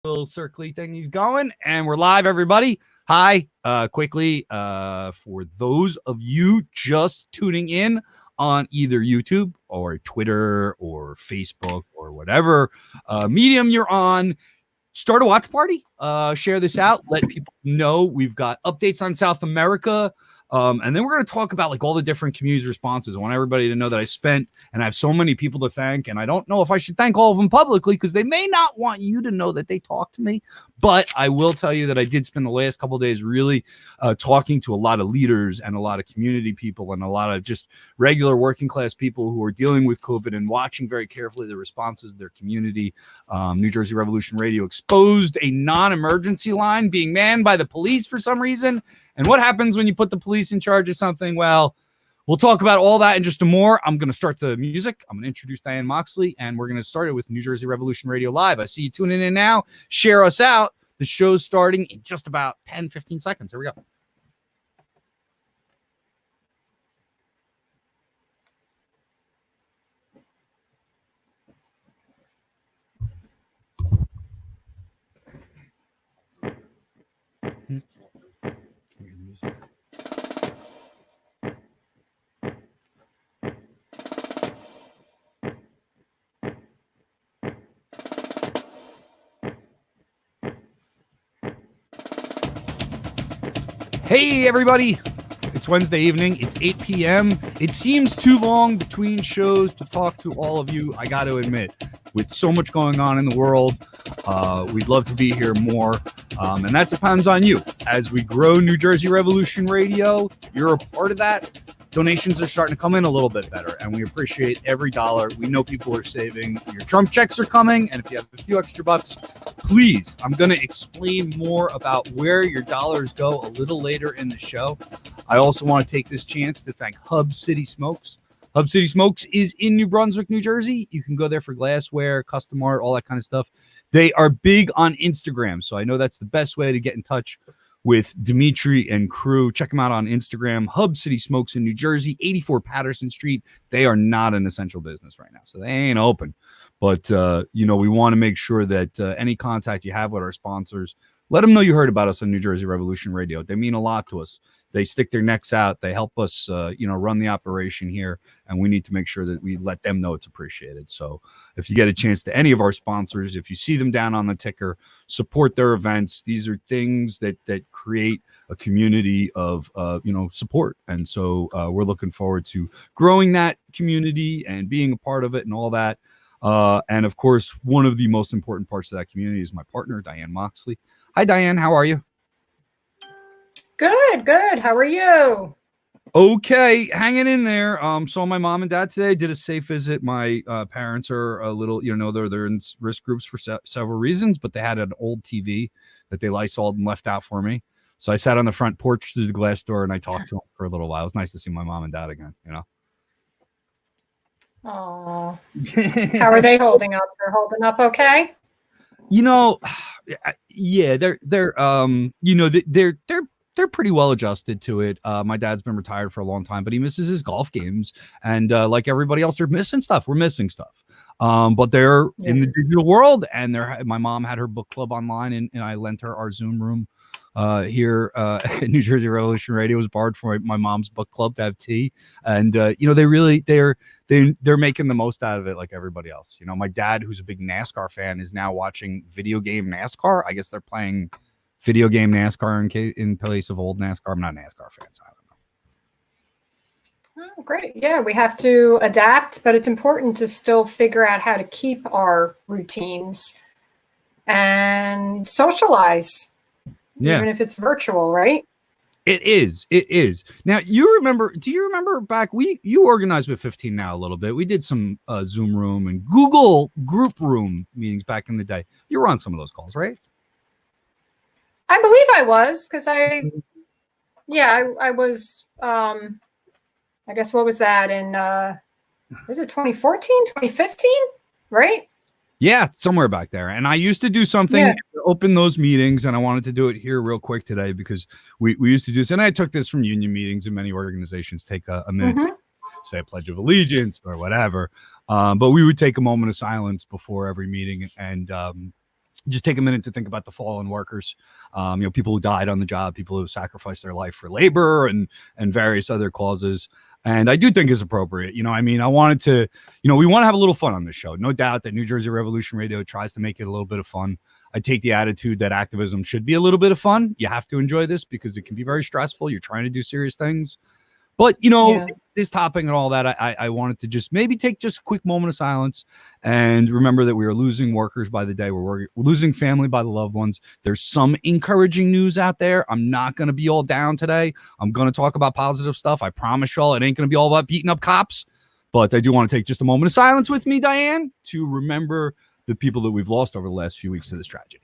little circly thing he's going, and we're live, everybody. Hi. Quickly, for those of you just tuning in on either YouTube or Twitter or Facebook or whatever medium you're on, start a watch party. Share this out. Let people know we've got updates on South America. And then we're going to talk about like all the different communities' responses. I want everybody to know that I have so many people to thank, and I don't know if I should thank all of them publicly because they may not want you to know that they talked to me. But I will tell you that I did spend the last couple of days really talking to a lot of leaders and a lot of community people and a lot of just regular working class people who are dealing with COVID and watching very carefully the responses of their community. New Jersey Revolution Radio exposed a non-emergency line being manned by the police for some reason. And what happens when you put the police in charge of something? Well, we'll talk about all that and just more. I'm going to start the music. I'm going to introduce Diane Moxley, and we're going to start it with New Jersey Revolution Radio Live. I see you tuning in now. Share us out. The show's starting in just about 10, 15 seconds. Here we go. Hey, everybody. It's Wednesday evening. It's 8 p.m. It seems too long between shows to talk to all of you. I got to admit, with so much going on in the world, we'd love to be here more. And that depends on you. As we grow New Jersey Revolution Radio, you're a part of that. Donations are starting to come in a little bit better, and we appreciate every dollar. We know people are saving. Your Trump checks are coming, and if you have a few extra bucks, please, I'm going to explain more about where your dollars go a little later in the show. I also want to take this chance to thank Hub City Smokes. Hub City Smokes is in New Brunswick, New Jersey. You can go there for glassware, custom art, all that kind of stuff. They are big on Instagram, so I know that's the best way to get in touch with Dimitri and crew. Check them out on Instagram. Hub City Smokes in New Jersey, 84 Patterson Street. They are not an essential business right now, so they ain't open. But, we want to make sure that any contact you have with our sponsors, let them know you heard about us on New Jersey Revolution Radio. They mean a lot to us. They stick their necks out. They help us, run the operation here, and we need to make sure that we let them know it's appreciated. So if you get a chance to any of our sponsors, if you see them down on the ticker, support their events. These are things that create a community of, support. And so we're looking forward to growing that community and being a part of it and all that. And of course, one of the most important parts of that community is my partner, Diane Moxley. Hi, Diane. How are you? Good. How are you? Okay, hanging in there. Saw my mom and dad today. Did a safe visit. My parents are a little, they're in risk groups for several reasons, but they had an old TV that they Lysoled and left out for me. So I sat on the front porch through the glass door and I talked to them for a little while. It was nice to see my mom and dad again. Oh, how are they holding up? They're holding up okay. Yeah, they're pretty well adjusted to it. My dad's been retired for a long time, but he misses his golf games. And like everybody else, they're missing stuff. We're missing stuff. But they're in the digital world, and my mom had her book club online, and I lent her our Zoom room here at New Jersey Revolution Radio. Was borrowed for my mom's book club to have tea. And, they're making the most out of it like everybody else. My dad, who's a big NASCAR fan, is now watching video game NASCAR. I guess they're playing video game NASCAR in place of old NASCAR. I'm not a NASCAR fan, so I don't know. Oh, great. Yeah, we have to adapt, but it's important to still figure out how to keep our routines and socialize, even if it's virtual, right? It is. Now, do you remember back, you organized with 15 Now a little bit. We did some Zoom room and Google group room meetings back in the day. You were on some of those calls, right? I believe I was, because I was, I guess, what was that in, was it 2014, 2015, right? Yeah, somewhere back there. And I used to do something to open those meetings, and I wanted to do it here real quick today because we used to do this. And I took this from union meetings, and many organizations take a minute to say a Pledge of Allegiance or whatever. But we would take a moment of silence before every meeting and just take a minute to think about the fallen workers, people who died on the job, people who sacrificed their life for labor and various other causes. And I do think it's appropriate. I wanted to, we want to have a little fun on this show. No doubt that New Jersey Revolution Radio tries to make it a little bit of fun. I take the attitude that activism should be a little bit of fun. You have to enjoy this because it can be very stressful. You're trying to do serious things. But, this topic and all that, I wanted to just maybe take just a quick moment of silence and remember that we are losing workers by the day. We're losing family by the loved ones. There's some encouraging news out there. I'm not going to be all down today. I'm going to talk about positive stuff. I promise y'all it ain't going to be all about beating up cops. But I do want to take just a moment of silence with me, Diane, to remember the people that we've lost over the last few weeks to this tragedy.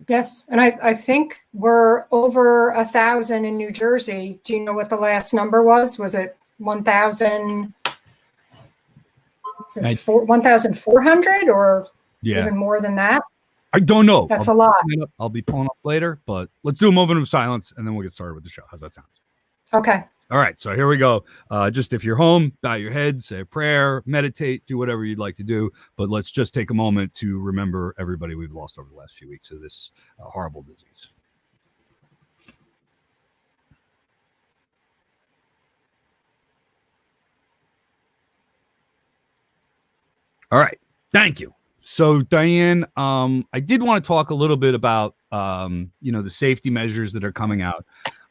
Yes, and I think we're over 1,000 in New Jersey. Do you know what the last number was? Was it 1,000? 1,400 or even more than that? I don't know. That's a lot. I'll be pulling up later, but let's do a moment of silence and then we'll get started with the show. How's that sound? Okay. All right, so here we go. Just if you're home, bow your head, say a prayer, meditate, do whatever you'd like to do. But let's just take a moment to remember everybody we've lost over the last few weeks of this horrible disease. All right, thank you. So, Diane, I did want to talk a little bit about, the safety measures that are coming out.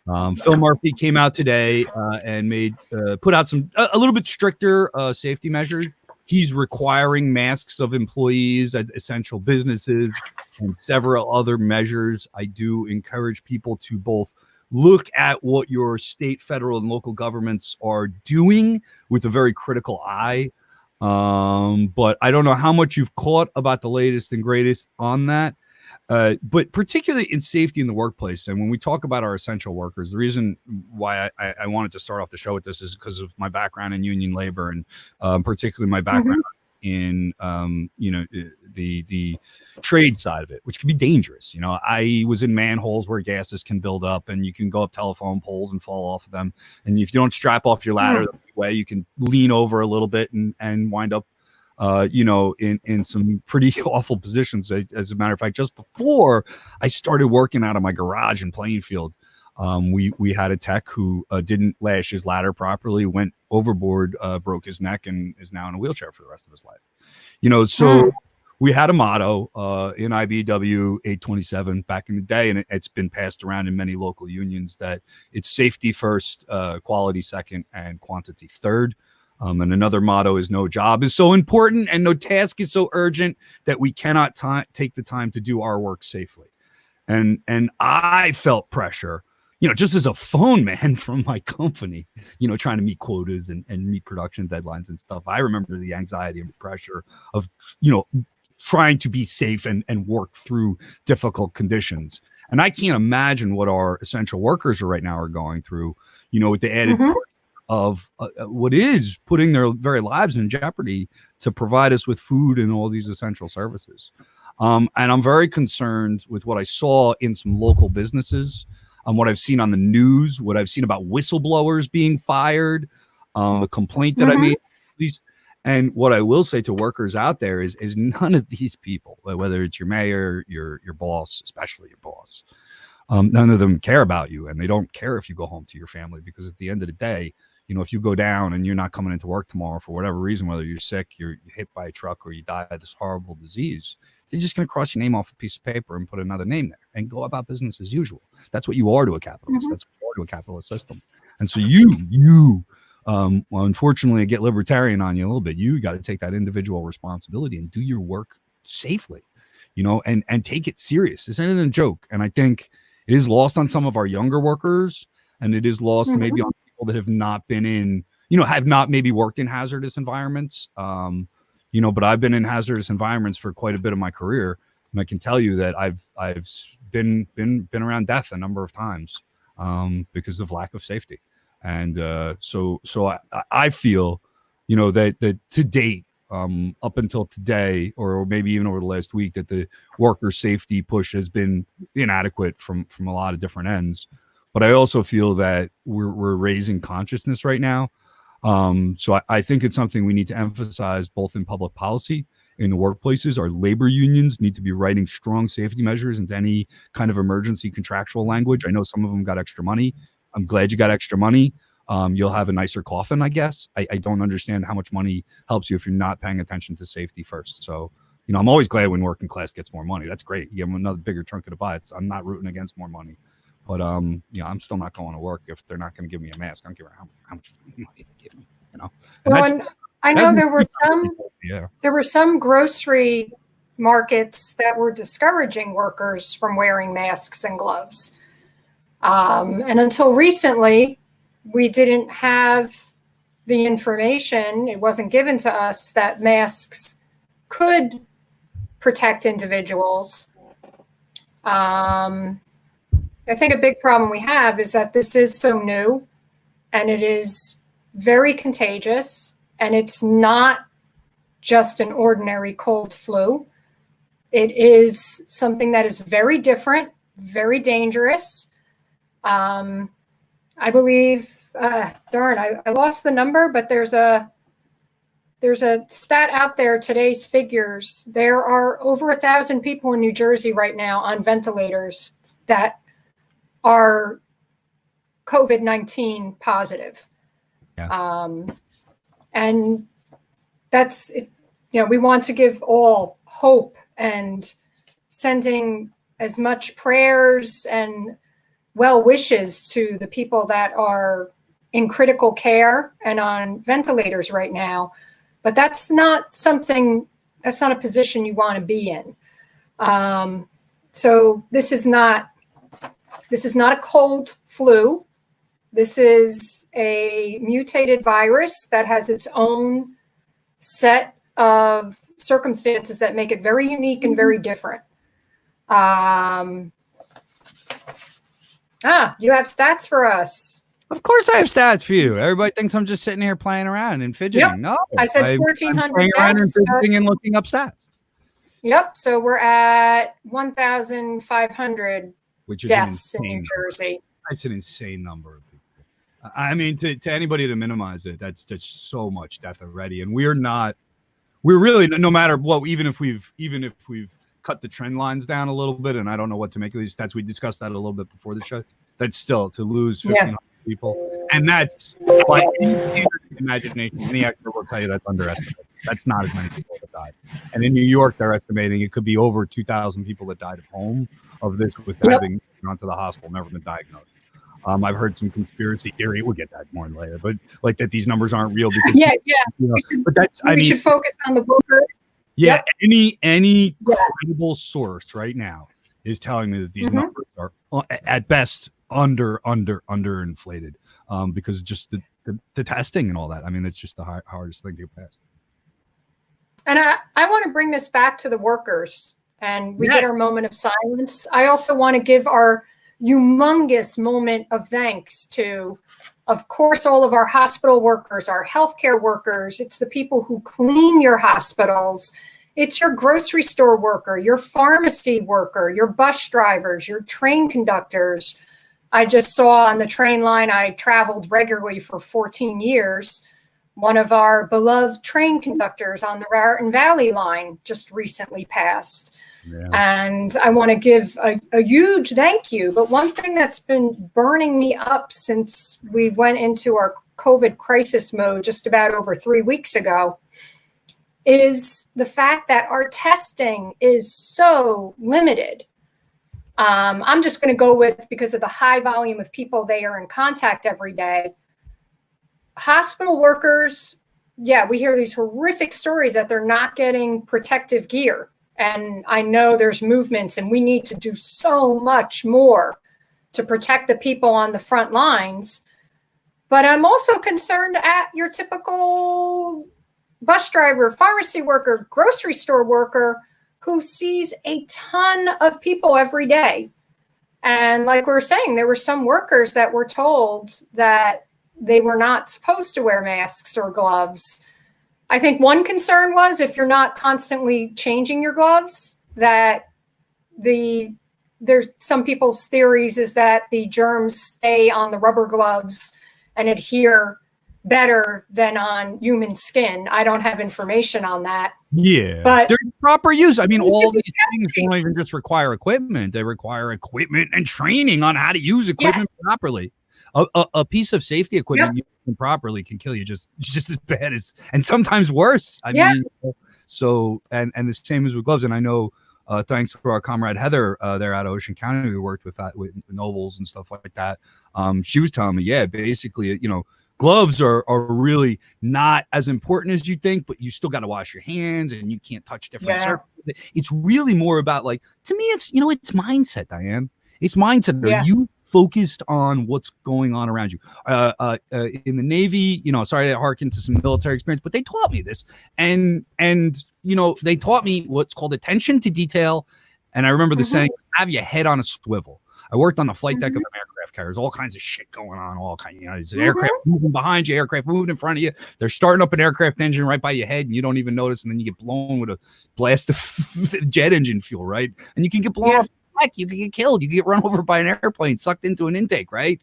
Phil Murphy came out today and put out a little bit stricter safety measures. He's requiring masks of employees at essential businesses and several other measures. I do encourage people to both look at what your state, federal, and local governments are doing with a very critical eye. But I don't know how much you've caught about the latest and greatest on that. But particularly in safety in the workplace. And when we talk about our essential workers, the reason why I wanted to start off the show with this is because of my background in union labor and particularly my background in, the trade side of it, which can be dangerous. I was in manholes where gases can build up and you can go up telephone poles and fall off of them. And if you don't strap off your ladder the way, you can lean over a little bit and wind up in some pretty awful positions. As a matter of fact, just before I started working out of my garage in Plainfield, we had a tech who didn't lash his ladder properly, went overboard, broke his neck, and is now in a wheelchair for the rest of his life. So we had a motto in IBW 827 back in the day, and it's been passed around in many local unions that it's safety first, quality second, and quantity third. And another motto is no job is so important and no task is so urgent that we cannot take the time to do our work safely. And I felt pressure, just as a phone man from my company, trying to meet quotas and meet production deadlines and stuff. I remember the anxiety and pressure of, trying to be safe and work through difficult conditions. And I can't imagine what our essential workers right now are going through, with the added of what is putting their very lives in jeopardy to provide us with food and all these essential services. And I'm very concerned with what I saw in some local businesses, what I've seen on the news, what I've seen about whistleblowers being fired, the complaint that I made. And what I will say to workers out there is none of these people, whether it's your mayor, your boss, especially your boss, none of them care about you, and they don't care if you go home to your family, because at the end of the day, if you go down and you're not coming into work tomorrow for whatever reason, whether you're sick, you're hit by a truck, or you die of this horrible disease, they're just going to cross your name off a piece of paper and put another name there and go about business as usual. That's what you are to a capitalist. That's what you are to a capitalist system. And so you unfortunately, get libertarian on you a little bit. You got to take that individual responsibility and do your work safely, and take it serious. This isn't a joke. And I think it is lost on some of our younger workers, and it is lost maybe on people that have not been in, have not maybe worked in hazardous environments. But I've been in hazardous environments for quite a bit of my career, and I can tell you that I've been around death a number of times because of lack of safety. And so I feel, that to date, up until today, or maybe even over the last week, that the worker safety push has been inadequate from a lot of different ends. But I also feel that we're raising consciousness right now. So I think it's something we need to emphasize both in public policy in the workplaces. Our labor unions need to be writing strong safety measures into any kind of emergency contractual language. I know some of them got extra money. I'm glad you got extra money. You'll have a nicer coffin, I guess. I don't understand how much money helps you if you're not paying attention to safety first. So, I'm always glad when working class gets more money. That's great. You give them another bigger chunk of the pie. I'm not rooting against more money. But, I'm still not going to work if they're not going to give me a mask. I don't care how much money they give me, And well, I know there were some grocery markets that were discouraging workers from wearing masks and gloves. And until recently, we didn't have the information. It wasn't given to us that masks could protect individuals. I think a big problem we have is that this is so new and it is very contagious, and it's not just an ordinary cold flu. It is something that is very different, very dangerous. I believe, I lost the number, but there's a stat out there, today's figures. There are over 1,000 people in New Jersey right now on ventilators that are COVID-19 positive. Yeah. And that's it. We want to give all hope and sending as much prayers and well wishes to the people that are in critical care and on ventilators right now. But that's not a position you want to be in. So this is not a cold flu. This is a mutated virus that has its own set of circumstances that make it very unique and very different. You have stats for us. Of course I have stats for you. Everybody thinks I'm just sitting here playing around and fidgeting. Yep. No, I said 1,400 deaths. And looking up stats. Yep. So we're at 1,500 deaths in New Jersey. That's an insane number of people. I mean, to anybody to minimize it, that's just so much death already. And we're really, no matter what, even if we've cut the trend lines down a little bit, and I don't know what to make of these stats. We discussed that a little bit before the show. That's still to lose 1,500 people. And that's by any imagination, any expert will tell you that's underestimated. That's not as many people that died. And in New York, they're estimating it could be over 2,000 people that died at home of this with having gone to the hospital, never been diagnosed. I've heard some conspiracy theory. We'll get that more later, but like that these numbers aren't real. Because, but we should focus on the workers. Yeah, any credible source right now is telling me that these numbers are at best underinflated because just the testing and all that. I mean, it's just the hardest thing to get past. And I want to bring this back to the workers, and we did our moment of silence. I also want to give our humongous moment of thanks to, of course, all of our hospital workers, our healthcare workers. It's the people who clean your hospitals. It's your grocery store worker, your pharmacy worker, your bus drivers, your train conductors. I just saw on the train line, I traveled regularly for 14 years. One of our beloved train conductors on the Raritan Valley line just recently passed. Yeah. And I want to give a huge thank you. But one thing that's been burning me up since we went into our COVID crisis mode just about over 3 weeks ago is the fact that our testing is so limited. I'm just going to go with, because of the high volume of people they are in contact every day, hospital workers, we hear these horrific stories that they're not getting protective gear. And I know there's movements and we need to do so much more to protect the people on the front lines. But I'm also concerned at your typical bus driver, pharmacy worker, grocery store worker who sees a ton of people every day. And like we were saying, there were some workers that were told that they were not supposed to wear masks or gloves. I think one concern was if you're not constantly changing your gloves, that there's some people's theories is that the germs stay on the rubber gloves and adhere better than on human skin. I don't have information on that. Yeah, But there's proper use. I mean, you should all be these things testing. don't even just require equipment; they require equipment and training on how to use equipment properly. A piece of safety equipment used properly can kill you just as bad as, and sometimes worse. I mean, so and the same as with gloves. And I know, thanks to our comrade Heather there at Ocean County, we worked with that with Nobles and stuff like that. She was telling me, basically, gloves are really not as important as you think, but you still got to wash your hands and you can't touch different surfaces. It's really more about, like, to me, it's mindset, Diane. It's mindset. Are you focused on what's going on around you? In the Navy, sorry to harken to some military experience, but they taught me this, and they taught me what's called attention to detail. And I remember the saying, have your head on a swivel. I worked on the flight deck of an aircraft carrier. There's all kinds of shit going on, it's an aircraft moving behind you, aircraft moving in front of you. They're starting up an aircraft engine right by your head, and you don't even notice, and then you get blown with a blast of jet engine fuel, right? And you can get blown off the deck, you can get killed, you can get run over by an airplane, sucked into an intake, right?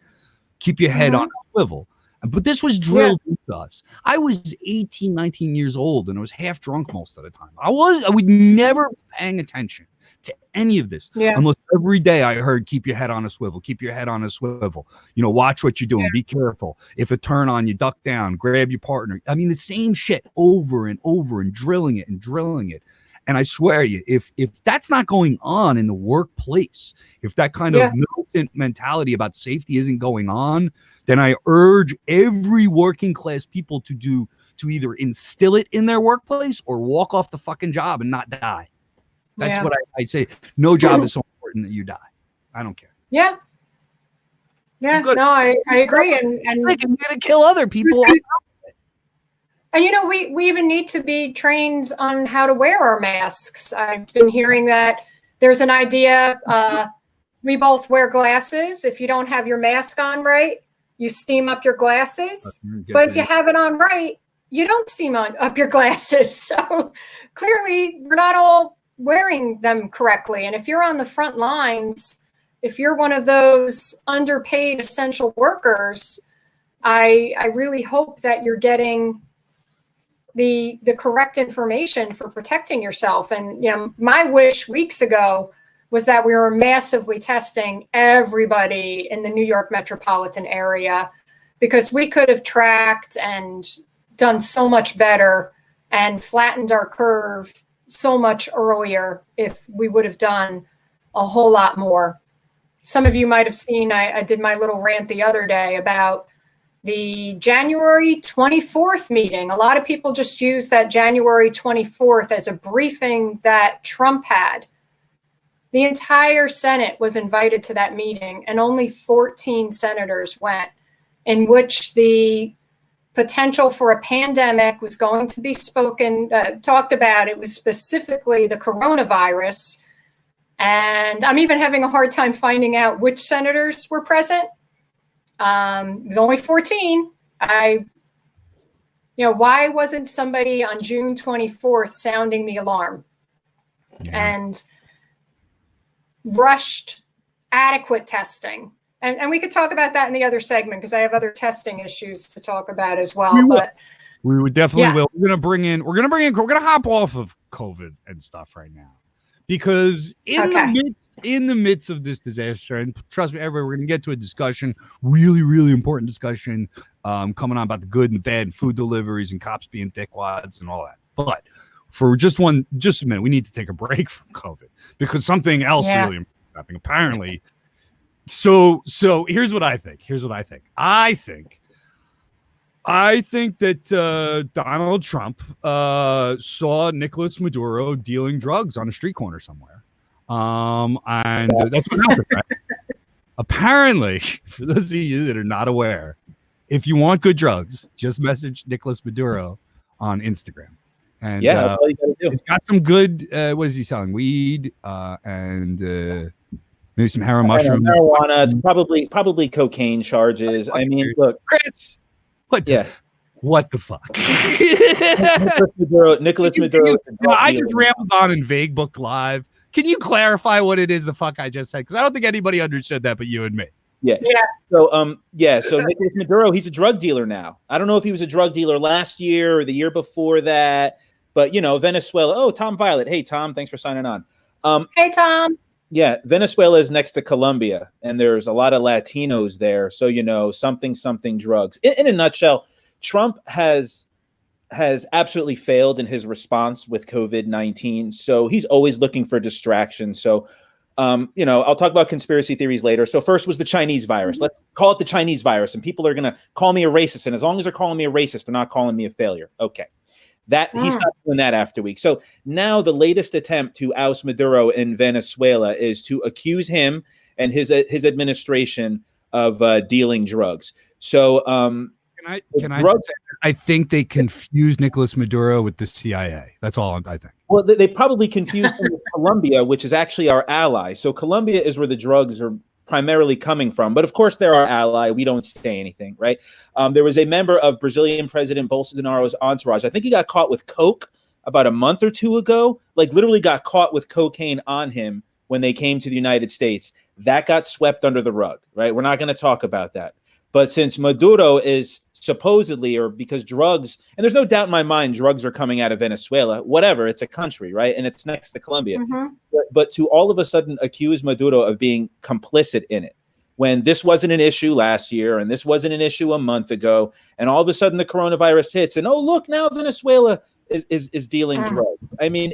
Keep your head on a swivel. But this was drilled into us. I was 18, 19 years old, and I was half drunk most of the time. I would never be paying attention to any of this unless every day I heard, keep your head on a swivel, keep your head on a swivel, watch what you're doing, be careful. If a turn on, you duck down, grab your partner. I mean, the same shit over and over, and drilling it. And I swear to you, if that's not going on in the workplace, if that kind of militant mentality about safety isn't going on, then I urge every working class people to either instill it in their workplace or walk off the fucking job and not die. That's what I'd say. No job is so important that you die. I don't care. Yeah. No, I agree. And I can kill other people. And we even need to be trained on how to wear our masks. I've been hearing that there's an idea. We both wear glasses. If you don't have your mask on right, you steam up your glasses. But if you have it on right, you don't steam up your glasses. So clearly, we're not all wearing them correctly. And if you're on the front lines, if you're one of those underpaid essential workers, I really hope that you're getting the correct information for protecting yourself. And my wish weeks ago was that we were massively testing everybody in the New York metropolitan area, because we could have tracked and done so much better and flattened our curve so much earlier if we would have done a whole lot more. Some of you might have seen, I did my little rant the other day about the January 24th meeting. A lot of people just use that January 24th as a briefing that Trump had. The entire Senate was invited to that meeting, and only 14 senators went, in which the potential for a pandemic was going to be talked about. It was specifically the coronavirus. And I'm even having a hard time finding out which senators were present. It was only 14. Why wasn't somebody on June 24th sounding the alarm and rushed adequate testing? And we could talk about that in the other segment, because I have other testing issues to talk about as well. We would definitely will. We're gonna hop off of COVID and stuff right now, because in the midst of this disaster, and trust me, everybody, we're gonna get to a discussion, really, really important discussion, coming on about the good and the bad, and food deliveries and cops being dickwads and all that. But for just a minute, we need to take a break from COVID, because something else really important happening apparently. So here's what I think. I think that Donald Trump saw Nicolas Maduro dealing drugs on a street corner somewhere. And that's what happened, right? Apparently, for those of you that are not aware, if you want good drugs, just message Nicolas Maduro on Instagram. And that's all you gotta do. He's got some good, what is he selling? Weed and maybe some heroin, mushroom, marijuana. It's probably cocaine charges. I mean, look, Chris, what the fuck? Nicolas Maduro. I just rambled on in vague book live. Can you clarify what it is the fuck I just said? Because I don't think anybody understood that but you and me. Yeah. So Nicolas Maduro, he's a drug dealer now. I don't know if he was a drug dealer last year or the year before that, But, Venezuela. Oh, Tom Violet. Hey, Tom, thanks for signing on. Hey, Tom. Yeah, Venezuela is next to Colombia, and there's a lot of Latinos there. So, something drugs. In a nutshell, Trump has absolutely failed in his response with COVID-19. So he's always looking for distraction. So, I'll talk about conspiracy theories later. So first was the Chinese virus. Let's call it the Chinese virus. And people are going to call me a racist. And as long as they're calling me a racist, they're not calling me a failure. Okay. He stopped doing that after week. So now the latest attempt to oust Maduro in Venezuela is to accuse him and his administration of dealing drugs. So I think they confused Nicolas Maduro with the CIA. That's all I think. Well, they probably confused him with Colombia, which is actually our ally. So Colombia is where the drugs are primarily coming from. But of course, they're our ally. We don't say anything, right? There was a member of Brazilian President Bolsonaro's entourage. I think he got caught with coke about a month or two ago, like literally got caught with cocaine on him when they came to the United States. That got swept under the rug, right? We're not going to talk about that. But since Maduro is supposedly, or because drugs, and there's no doubt in my mind, drugs are coming out of Venezuela, whatever, it's a country, right? And it's next to Colombia. But to all of a sudden accuse Maduro of being complicit in it, when this wasn't an issue last year, and this wasn't an issue a month ago, and all of a sudden the coronavirus hits, and oh, look, now Venezuela is dealing drugs. I mean,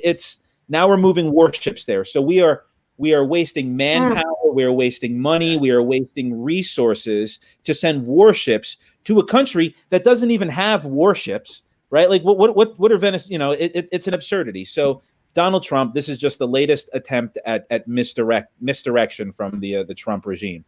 now we're moving warships there. So we are wasting manpower, we are wasting money, we are wasting resources to send warships to a country that doesn't even have warships, right? Like what are Venice? It's an absurdity. So Donald Trump, this is just the latest attempt at misdirection from the Trump regime.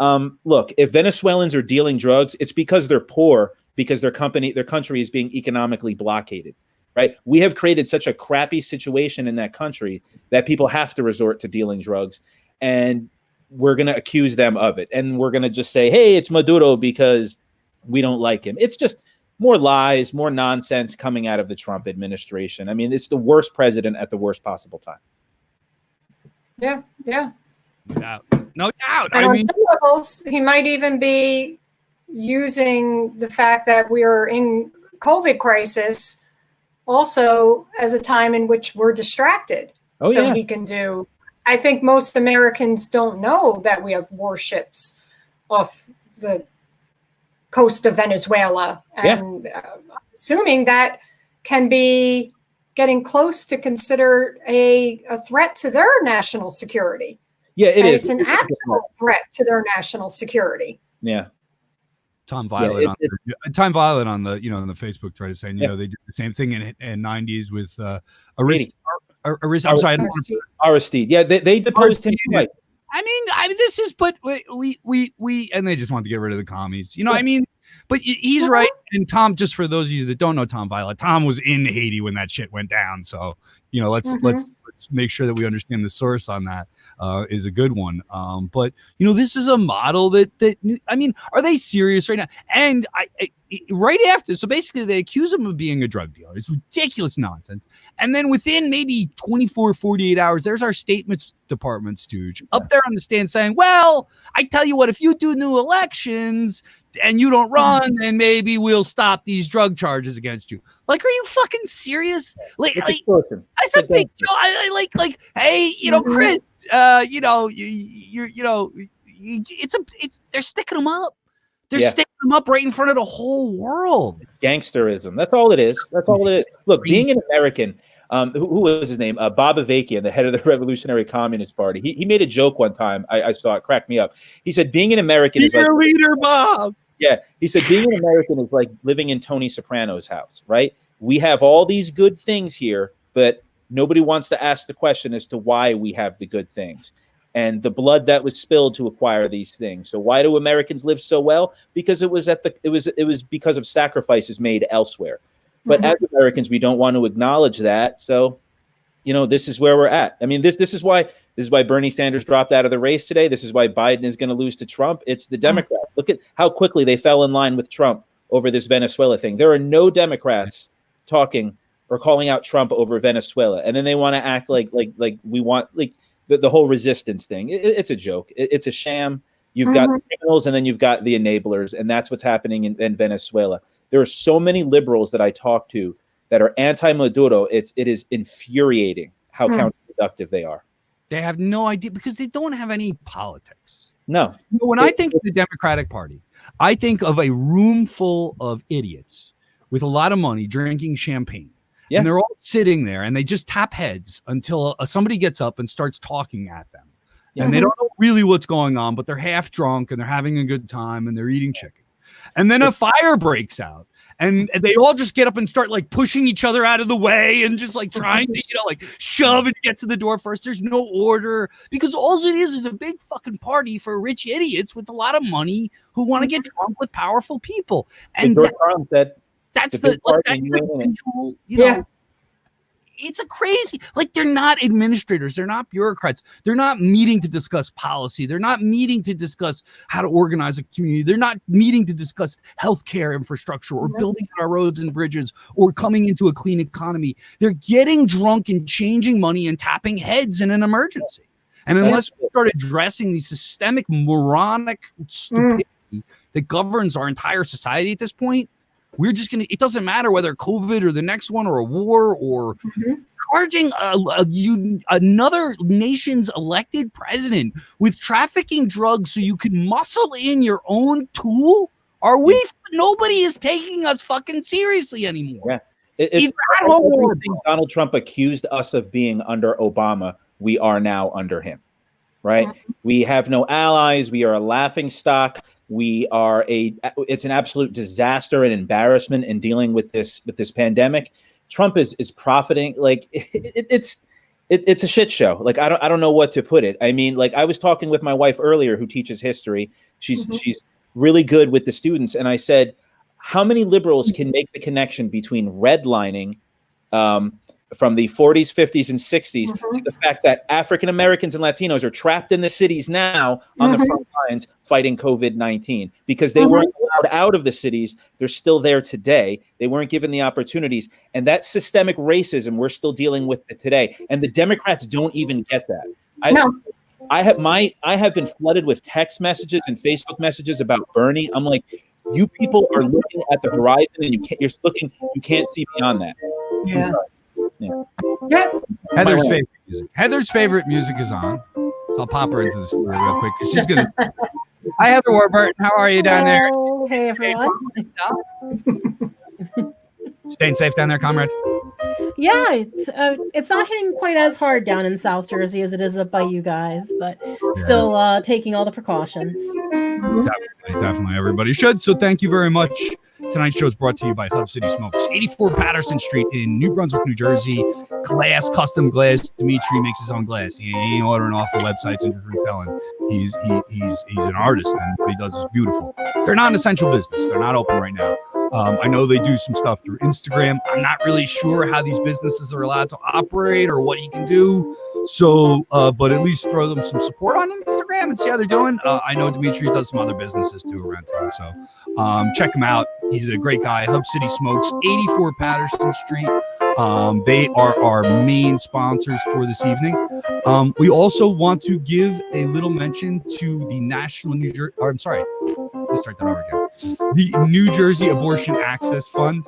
Look, if Venezuelans are dealing drugs, it's because they're poor, because their country is being economically blockaded. Right. We have created such a crappy situation in that country that people have to resort to dealing drugs, and we're going to accuse them of it. And we're going to just say, hey, it's Maduro because we don't like him. It's just more lies, more nonsense coming out of the Trump administration. I mean, it's the worst president at the worst possible time. Yeah. No doubt. And on some levels, he might even be using the fact that we are in COVID crisis also as a time in which we're distracted. He can do. I think most Americans don't know that we have warships off the coast of Venezuela, and assuming that can be getting close to consider a threat to their national security. Yeah, it's an actual threat to their national security. Yeah. Tom Violet on the on the Facebook thread is saying they did the same thing in 90s with Aristide. Yeah, they deposed him twice. I mean, this is, but we and they just want to get rid of the commies. I mean, but he's right. And Tom, just for those of you that don't know Tom Violet, Tom was in Haiti when that shit went down. So let's make sure that we understand the source on that is a good one. But this is a model that I mean, are they serious right now? And right after, so basically they accuse him of being a drug dealer. It's ridiculous nonsense. And then within maybe 24, 48 hours, there's our statements department stooge up there on the stand saying, well, I tell you what, if you do new elections and you don't run, then maybe we'll stop these drug charges against you. Like, are you fucking serious? Like I said, big Joe, I hey, Chris, they're sticking them up. They're sticking them up right in front of the whole world. Gangsterism. That's all it is. That's all it is. Look, being an American, who was his name? Bob Avakian, the head of the Revolutionary Communist Party. He made a joke one time. I saw it, cracked me up. He said, being an American is like your leader, Bob. Yeah. He said, being an American is like living in Tony Soprano's house, right? We have all these good things here, but nobody wants to ask the question as to why we have the good things and the blood that was spilled to acquire these things. So why do Americans live so well? Because it was because of sacrifices made elsewhere. But as Americans, we don't want to acknowledge that. So, this is where we're at. I mean, this is why Bernie Sanders dropped out of the race today. This is why Biden is going to lose to Trump. It's the Democrats. Look at how quickly they fell in line with Trump over this Venezuela thing. There are no Democrats talking or calling out Trump over Venezuela. And then they want to act like we want the whole resistance thing. It's a joke. It's a sham. You've got criminals and then you've got the enablers. And that's what's happening in Venezuela. There are so many liberals that I talk to that are anti-Maduro, it is infuriating how counterproductive they are. They have no idea because they don't have any politics. No. When I think of the Democratic Party, I think of a room full of idiots with a lot of money drinking champagne. Yeah. And they're all sitting there and they just tap heads until somebody gets up and starts talking at them. Yeah. And they don't know really what's going on, but they're half drunk and they're having a good time and they're eating chicken. And then a fire breaks out. And they all just get up and start like pushing each other out of the way and just like trying to, like shove and get to the door first. There's no order because all it is a big fucking party for rich idiots with a lot of money who want to get drunk with powerful people. And that's the control, you know. It's a crazy, like they're not administrators. They're not bureaucrats. They're not meeting to discuss policy. They're not meeting to discuss how to organize a community. They're not meeting to discuss healthcare infrastructure or building our roads and bridges or coming into a clean economy. They're getting drunk and changing money and tapping heads in an emergency. And unless we start addressing the systemic moronic stupidity that governs our entire society at this point, we're just going to, it doesn't matter whether COVID or the next one or a war or charging another nation's elected president with trafficking drugs so you can muscle in your own tool. Nobody is taking us fucking seriously anymore. Yeah. It's everything Donald Trump accused us of being under Obama. We are now under him, right? We have no allies. We are a laughing stock. It's an absolute disaster and embarrassment in dealing with this pandemic. Trump is profiting. Like it's a shit show. Like I don't know what to put it. I mean, like I was talking with my wife earlier who teaches history. She's really good with the students. And I said, how many liberals can make the connection between redlining from the 40s, 50s, and 60s to the fact that African Americans and Latinos are trapped in the cities now on the front lines fighting COVID-19 because they weren't allowed out of the cities. They're still there today. They weren't given the opportunities. And that systemic racism we're still dealing with today. And the Democrats don't even get that. I have been flooded with text messages and Facebook messages about Bernie. I'm like, you people are looking at the horizon and you can't see beyond that. Yeah. Heather's favorite music is on. So I'll pop her into the studio real quick because she's gonna. Hi, Heather Warburton. How are you down there? Hey, everyone. Staying safe down there, comrade? Yeah, it's not hitting quite as hard down in South Jersey as it is up by you guys, but still taking all the precautions. Definitely. Everybody should. So thank you very much. Tonight's show is brought to you by Hub City Smokes, 84 Patterson Street in New Brunswick, New Jersey. Glass, custom glass. Dimitri makes his own glass. He ain't ordering off the websites and just retelling. He's an artist, and what he does is beautiful. They're not an essential business. They're not open right now. I know they do some stuff through Instagram. I'm not really sure how these businesses are allowed to operate or what you can do. So, but at least throw them some support on Instagram and see how they're doing. I know Dimitri does some other businesses too around town. So check him out. He's a great guy. Hub City Smokes, 84 Patterson Street. They are our main sponsors for this evening. We also want to give a little mention to the National New Jersey, let's start that over again. The New Jersey Abortion Access Fund.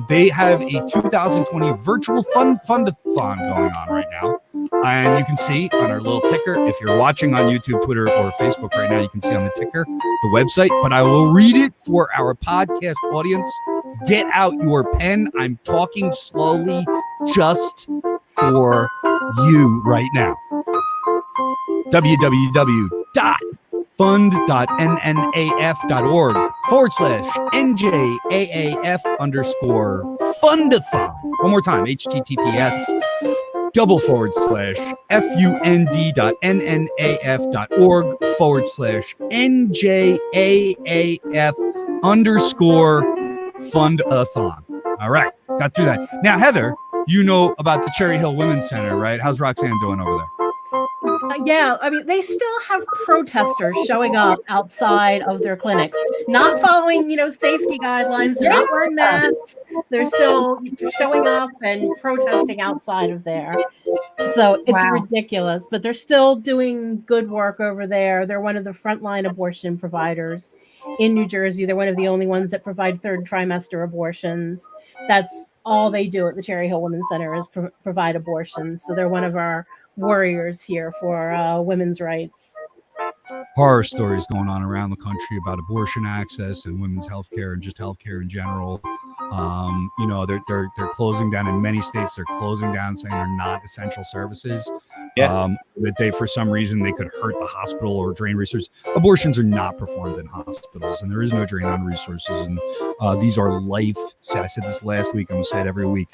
They have a 2020 virtual fundathon going on right now. And you can see on our little ticker, if you're watching on YouTube, Twitter, or Facebook right now, you can see on the ticker the website, but I will read it for our podcast audience. Get out your pen. I'm talking slowly just for you right now. www.fundaaf.org/NJAAF_fundathon. One more time, https://fund.NNAF.org/NJAAF_fundathon. All right, got through that. Now, Heather, you know about the Cherry Hill Women's Center, right? How's Roxanne doing over there? Yeah, I mean, they still have protesters showing up outside of their clinics, not following, safety guidelines. They're not wearing masks. They're still showing up and protesting outside of there. So it's Wow. ridiculous, but they're still doing good work over there. They're one of the frontline abortion providers in New Jersey. They're one of the only ones that provide third trimester abortions. That's all they do at the Cherry Hill Women's Center is provide abortions. So they're one of our warriors here for women's rights. Horror stories going on around the country about abortion access and women's health care and just healthcare in general. They're closing down in many states. They're closing down, saying they're not essential services. Yeah. That they, for some reason, they could hurt the hospital or drain resources. Abortions are not performed in hospitals, and there is no drain on resources. And these are life. I said this last week. I'm going to say it every week.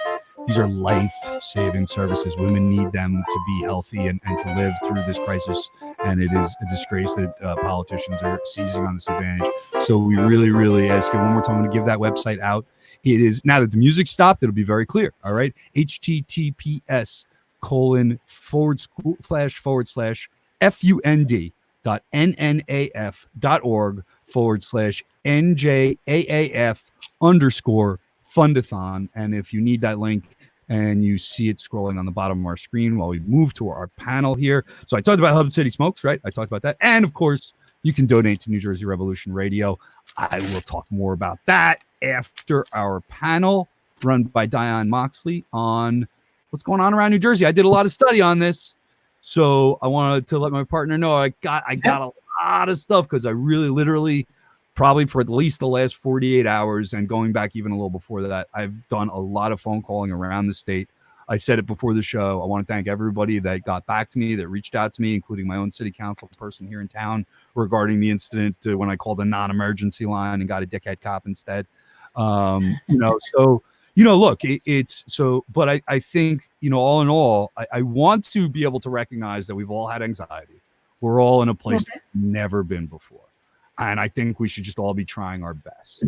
These are life-saving services. Women need them to be healthy and to live through this crisis. And it is a disgrace that politicians are seizing on this advantage. So we really, really ask you one more time to give that website out. It is, now that the music stopped, it'll be very clear. All right. https://fund.NNAF.org/NJAAF_fundathon. And if you need that link and you see it scrolling on the bottom of our screen while we move to our panel here. So I talked about Hub City Smokes, right? I talked about that. And of course, you can donate to New Jersey Revolution Radio. I will talk more about that after our panel run by Diane Moxley on what's going on around New Jersey. I did a lot of study on this, so I wanted to let my partner know I got a lot of stuff because I really literally probably for at least the last 48 hours and going back even a little before that, I've done a lot of phone calling around the state. I said it before the show. I want to thank everybody that got back to me, that reached out to me, including my own city council person here in town regarding the incident when I called the non-emergency line and got a dickhead cop instead. Look, it's so, but I think, all in all, I want to be able to recognize that we've all had anxiety. We're all in a place that we've never been before. And I think we should just all be trying our best.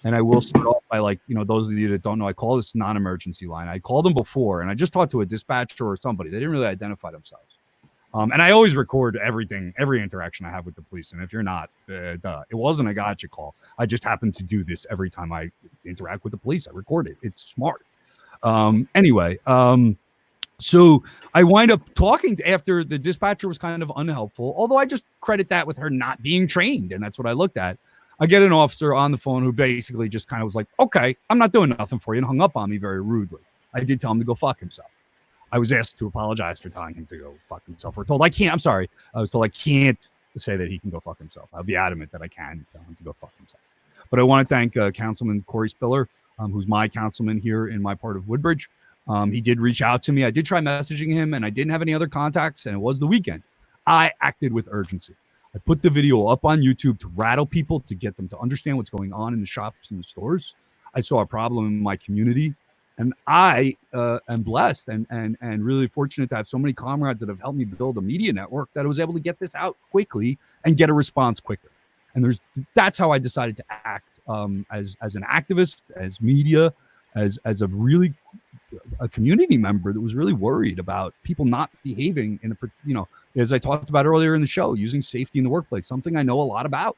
And I will start off by those of you that don't know, I call this non-emergency line. I called them before and I just talked to a dispatcher or somebody. They didn't really identify themselves. And I always record every interaction I have with the police. And if you're not, it wasn't a gotcha call. I just happen to do this every time I interact with the police. I record it. It's smart. So I wind up talking after the dispatcher was kind of unhelpful, although I just credit that with her not being trained. And that's what I looked at. I get an officer on the phone who basically just kind of was like, okay, I'm not doing nothing for you, and hung up on me very rudely. I did tell him to go fuck himself. I was asked to apologize for telling him to go fuck himself. We're told I can't. I'm sorry. I was told I can't say that he can go fuck himself. I'll be adamant that I can tell him to go fuck himself. But I want to thank Councilman Corey Spiller, who's my councilman here in my part of Woodbridge. He did reach out to me. I did try messaging him, and I didn't have any other contacts, and it was the weekend. I acted with urgency. I put the video up on YouTube to rattle people, to get them to understand what's going on in the shops and the stores. I saw a problem in my community, and I am blessed and really fortunate to have so many comrades that have helped me build a media network that I was able to get this out quickly and get a response quicker. And that's how I decided to act as an activist, as media, as a community member that was really worried about people not behaving as I talked about earlier in the show, using safety in the workplace, something I know a lot about.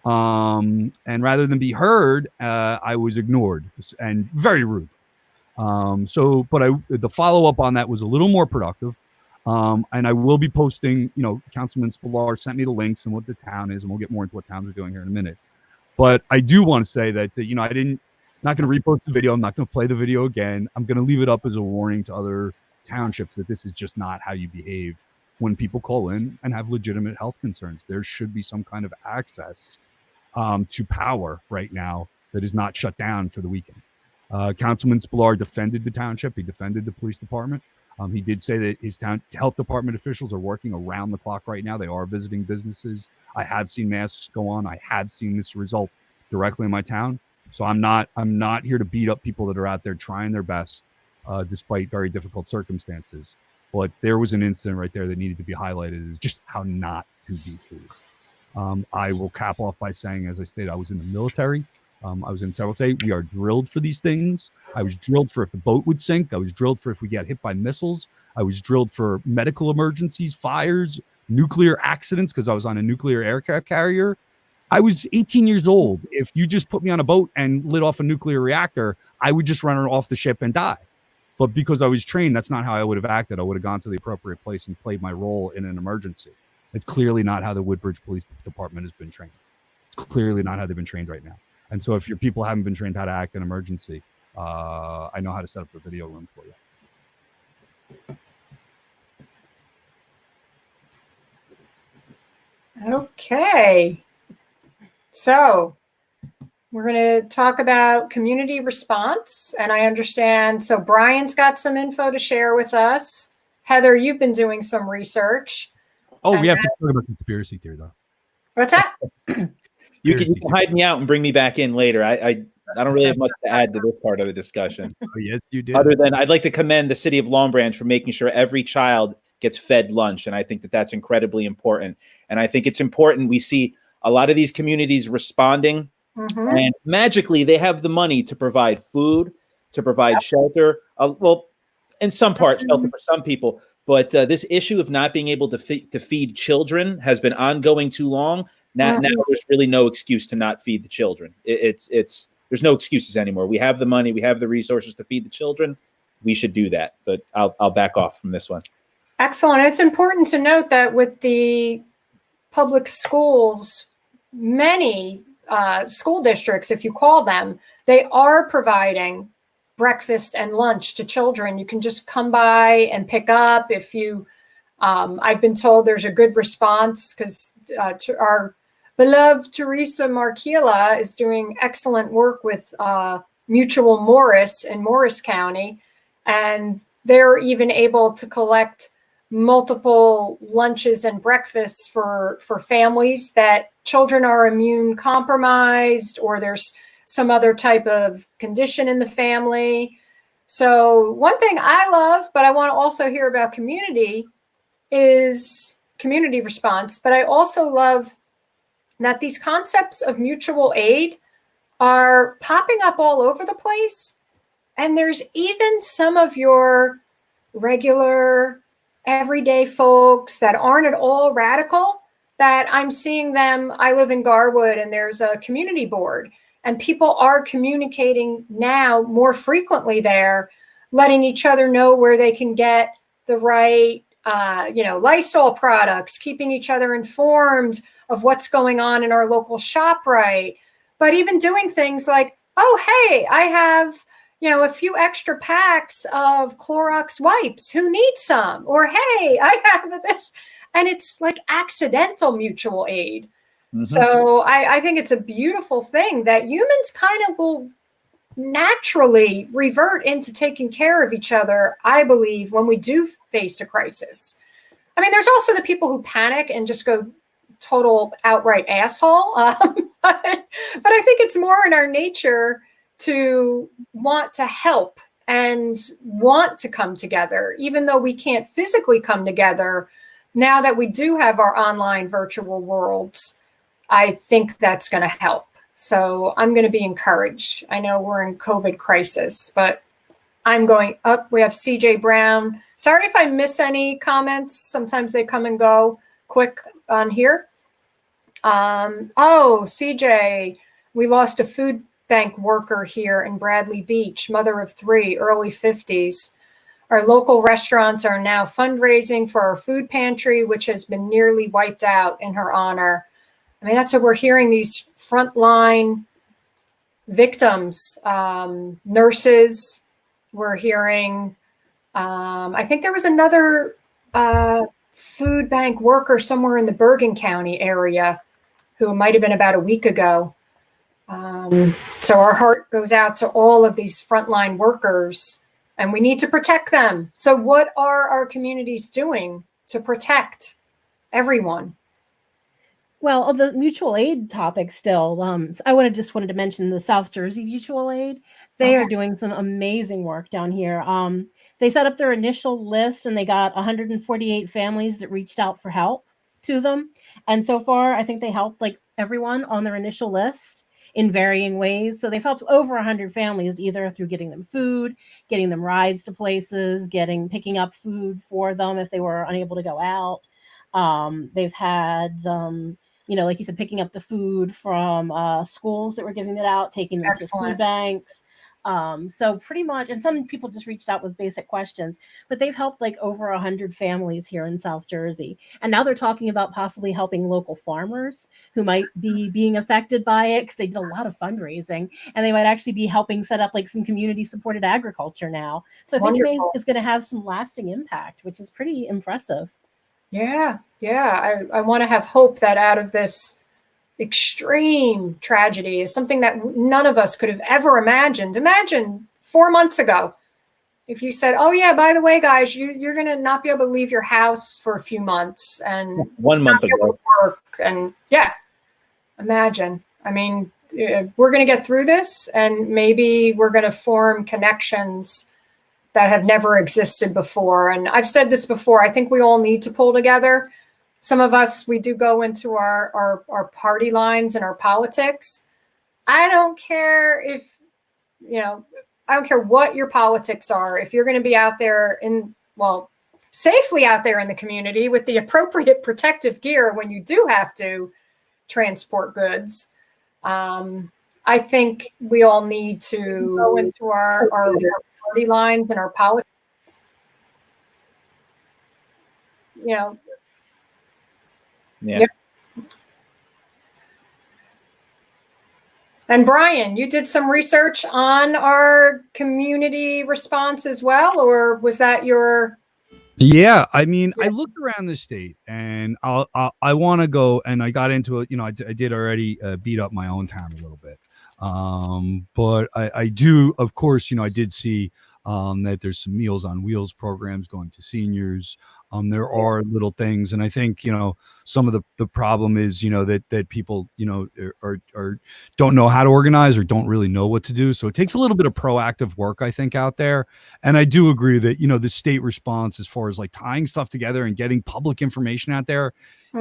And rather than be heard, I was ignored and very rude. The follow-up on that was a little more productive. And I will be posting, Councilman Spillar sent me the links and what the town is, and we'll get more into what towns are doing here in a minute. But I do want to say that, not going to repost the video. I'm not going to play the video again. I'm going to leave it up as a warning to other townships that this is just not how you behave when people call in and have legitimate health concerns. There should be some kind of access to power right now that is not shut down for the weekend. Councilman Spillar defended the township. He defended the police department. He did say that his town health department officials are working around the clock right now. They are visiting businesses. I have seen masks go on. I have seen this result directly in my town. So I'm not here to beat up people that are out there trying their best, despite very difficult circumstances. But there was an incident right there that needed to be highlighted, is just how not to behave. I will cap off by saying, as I stated, I was in the military. I was in several states. We are drilled for these things. I was drilled for if the boat would sink. I was drilled for if we get hit by missiles. I was drilled for medical emergencies, fires, nuclear accidents, because I was on a nuclear aircraft carrier. I was 18 years old. If you just put me on a boat and lit off a nuclear reactor, I would just run off the ship and die. But because I was trained, that's not how I would have acted. I would have gone to the appropriate place and played my role in an emergency. It's clearly not how the Woodbridge Police Department has been trained. It's clearly not how they've been trained right now. And so if your people haven't been trained how to act in emergency, I know how to set up the video room for you. Okay. So we're going to talk about community response. And I understand, so Brian's got some info to share with us. Heather, you've been doing some research. Oh, we have to talk about conspiracy theory, though. What's that? You can hide me out and bring me back in later. I don't really have much to add to this part of the discussion. Oh, yes, you did. Other than I'd like to commend the city of Long Branch for making sure every child gets fed lunch. And I think that that's incredibly important. And I think it's important. We see a lot of these communities responding, and magically they have the money to provide food, to provide shelter. Well, in some part, shelter for some people. But this issue of not being able to feed children has been ongoing too long. Now there's really no excuse to not feed the children. There's no excuses anymore. We have the money, we have the resources to feed the children. We should do that. But I'll back off from this one. Excellent. It's important to note that with the public schools, many school districts, if you call them, they are providing breakfast and lunch to children. You can just come by and pick up. If you, I've been told there's a good response because our beloved Teresa Marquila is doing excellent work with Mutual Morris in Morris County, and they're even able to collect multiple lunches and breakfasts for families that children are immune compromised or there's some other type of condition in the family. So one thing I love, but I want to also hear about community, is community response. But I also love that these concepts of mutual aid are popping up all over the place. And there's even some of your regular everyday folks that aren't at all radical that I'm seeing them. I live in Garwood and there's a community board and people are communicating now more frequently there, letting each other know where they can get the right, Lysol products, keeping each other informed of what's going on in our local ShopRite, but even doing things like, oh, hey, I have a few extra packs of Clorox wipes. Who needs some? Or, hey, I have this. And it's like accidental mutual aid. Mm-hmm. So I think it's a beautiful thing that humans kind of will naturally revert into taking care of each other, I believe, when we do face a crisis. I mean, there's also the people who panic and just go total outright asshole. But I think it's more in our nature to want to help and want to come together, even though we can't physically come together. Now that we do have our online virtual worlds, I think that's going to help. So I'm going to be encouraged. I know we're in COVID crisis, but I'm going up. We have CJ Brown. Sorry if I miss any comments. Sometimes they come and go quick on here. CJ, we lost a food bank worker here in Bradley Beach, mother of 3, early 50s. Our local restaurants are now fundraising for our food pantry, which has been nearly wiped out in her honor. I mean, that's what we're hearing, these frontline victims, nurses. We're hearing, I think there was another food bank worker somewhere in the Bergen County area who might have been about a week ago. So our heart goes out to all of these frontline workers, and we need to protect them. So what are our communities doing to protect everyone? Well, on the mutual aid topic still, I wanted to mention the South Jersey Mutual Aid. They are doing some amazing work down here. They set up their initial list and they got 148 families that reached out for help to them. And so far, I think they helped like everyone on their initial list in varying ways. So they've helped over 100 families, either through getting them food, getting them rides to places, picking up food for them if they were unable to go out. They've had them, like you said, picking up the food from schools that were giving it out, taking them to food banks. So pretty much, and some people just reached out with basic questions, but they've helped like over 100 families here in South Jersey. And now they're talking about possibly helping local farmers who might be being affected by it, because they did a lot of fundraising, and they might actually be helping set up like some community supported agriculture now. So I think it's going to have some lasting impact, which is pretty impressive. Yeah. I want to have hope that out of this extreme tragedy is something that none of us could have ever imagined. Imagine 4 months ago, if you said, oh yeah, by the way, guys, you're going to not be able to leave your house for a few months, and 1 month ago work. And yeah, imagine. I mean, we're going to get through this, and maybe we're going to form connections that have never existed before. And I've said this before, I think we all need to pull together. Some of us, we do go into our party lines and our politics. I don't care if, I don't care what your politics are. If you're going to be out there safely out there in the community with the appropriate protective gear when you do have to transport goods, I think we all need to go into our party lines and our politics. Yeah. Yep. And Brian, you did some research on our community response as well, or was that your? Yeah, I mean, I looked around the state, and I want to go, and I got into it. I did already beat up my own town a little bit, but I do, of course, I did see that there's some Meals on Wheels programs going to seniors. There are little things, and I think some of the problem is that people are don't know how to organize or don't really know what to do. So it takes a little bit of proactive work, I think, out there. And I do agree that the state response, as far as like tying stuff together and getting public information out there,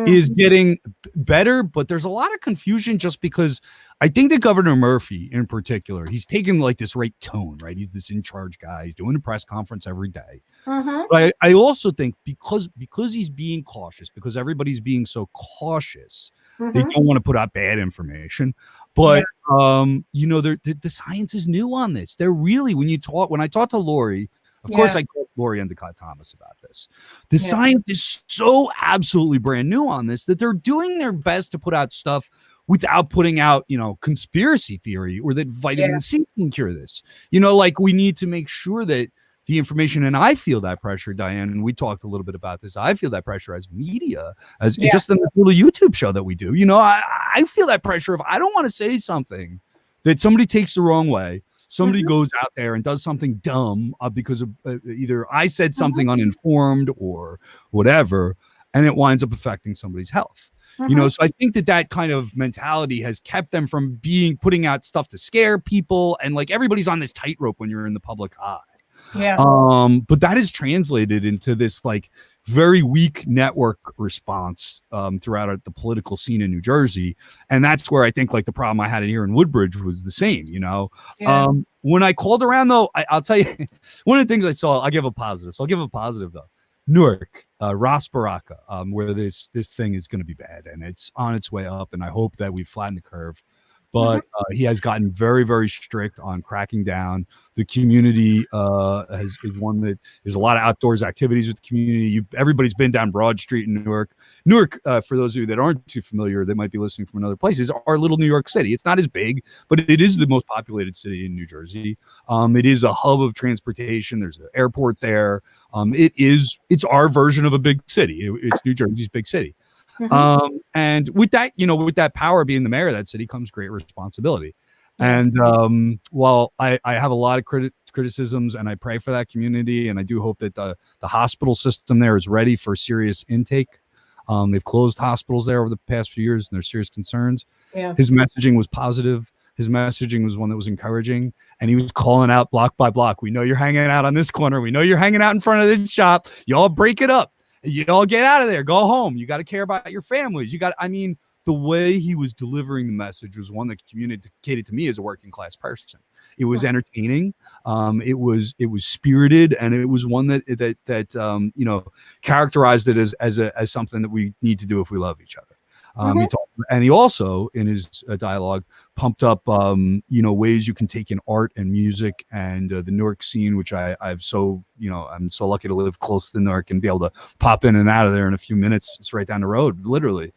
is getting better, but there's a lot of confusion just because I think that Governor Murphy in particular, he's taken like this right tone, right? He's this in charge guy. He's doing a press conference every day. But I also think because he's being cautious, because everybody's being so cautious, they don't want to put out bad information. But the science is new on this. They're really, when I talk to Lori, of course, I called Lori Endicott Thomas about this. The science is so absolutely brand new on this that they're doing their best to put out stuff without putting out, conspiracy theory or that vitamin C can cure this. Like we need to make sure that the information, and I feel that pressure, Diane, and we talked a little bit about this. I feel that pressure as media, as just in the little YouTube show that we do. I feel that pressure if I don't want to say something that somebody takes the wrong way. Somebody goes out there and does something dumb because of either I said something uninformed or whatever, and it winds up affecting somebody's health. So I think that kind of mentality has kept them from putting out stuff to scare people, and like everybody's on this tightrope when you're in the public eye. Yeah. But that is translated into this like very weak network response throughout the political scene in New Jersey. And that's where I think like the problem I had here in Woodbridge was the same, when I called around though, I'll tell you one of the things I saw, I'll give a positive. So I'll give a positive though. Newark, Ras Baraka, where this thing is going to be bad and it's on its way up. And I hope that we flatten the curve. But he has gotten very, very strict on cracking down. The community is one that there's a lot of outdoors activities with the community. Everybody's been down Broad Street in Newark. Newark, for those of you that aren't too familiar, they might be listening from another place, is our little New York City. It's not as big, but it is the most populated city in New Jersey. It is a hub of transportation. There's an airport there. It's our version of a big city. It's New Jersey's big city. And with that, with that power being the mayor of that city comes great responsibility. And while I have a lot of criticisms and I pray for that community, and I do hope that the hospital system there is ready for serious intake. They've closed hospitals there over the past few years and there's serious concerns. His messaging was positive. His messaging was one that was encouraging, and he was calling out block by block. We know you're hanging out on this corner. We know you're hanging out in front of this shop. Y'all break it up. You all get out of there. Go home. You got to care about your families. The way he was delivering the message was one that communicated to me as a working class person. It was entertaining. It was spirited, and it was one that characterized it as something that we need to do if we love each other. He also, in his dialogue, pumped up, ways you can take in art and music and the Newark scene, which I'm so lucky to live close to Newark and be able to pop in and out of there in a few minutes. It's right down the road, literally.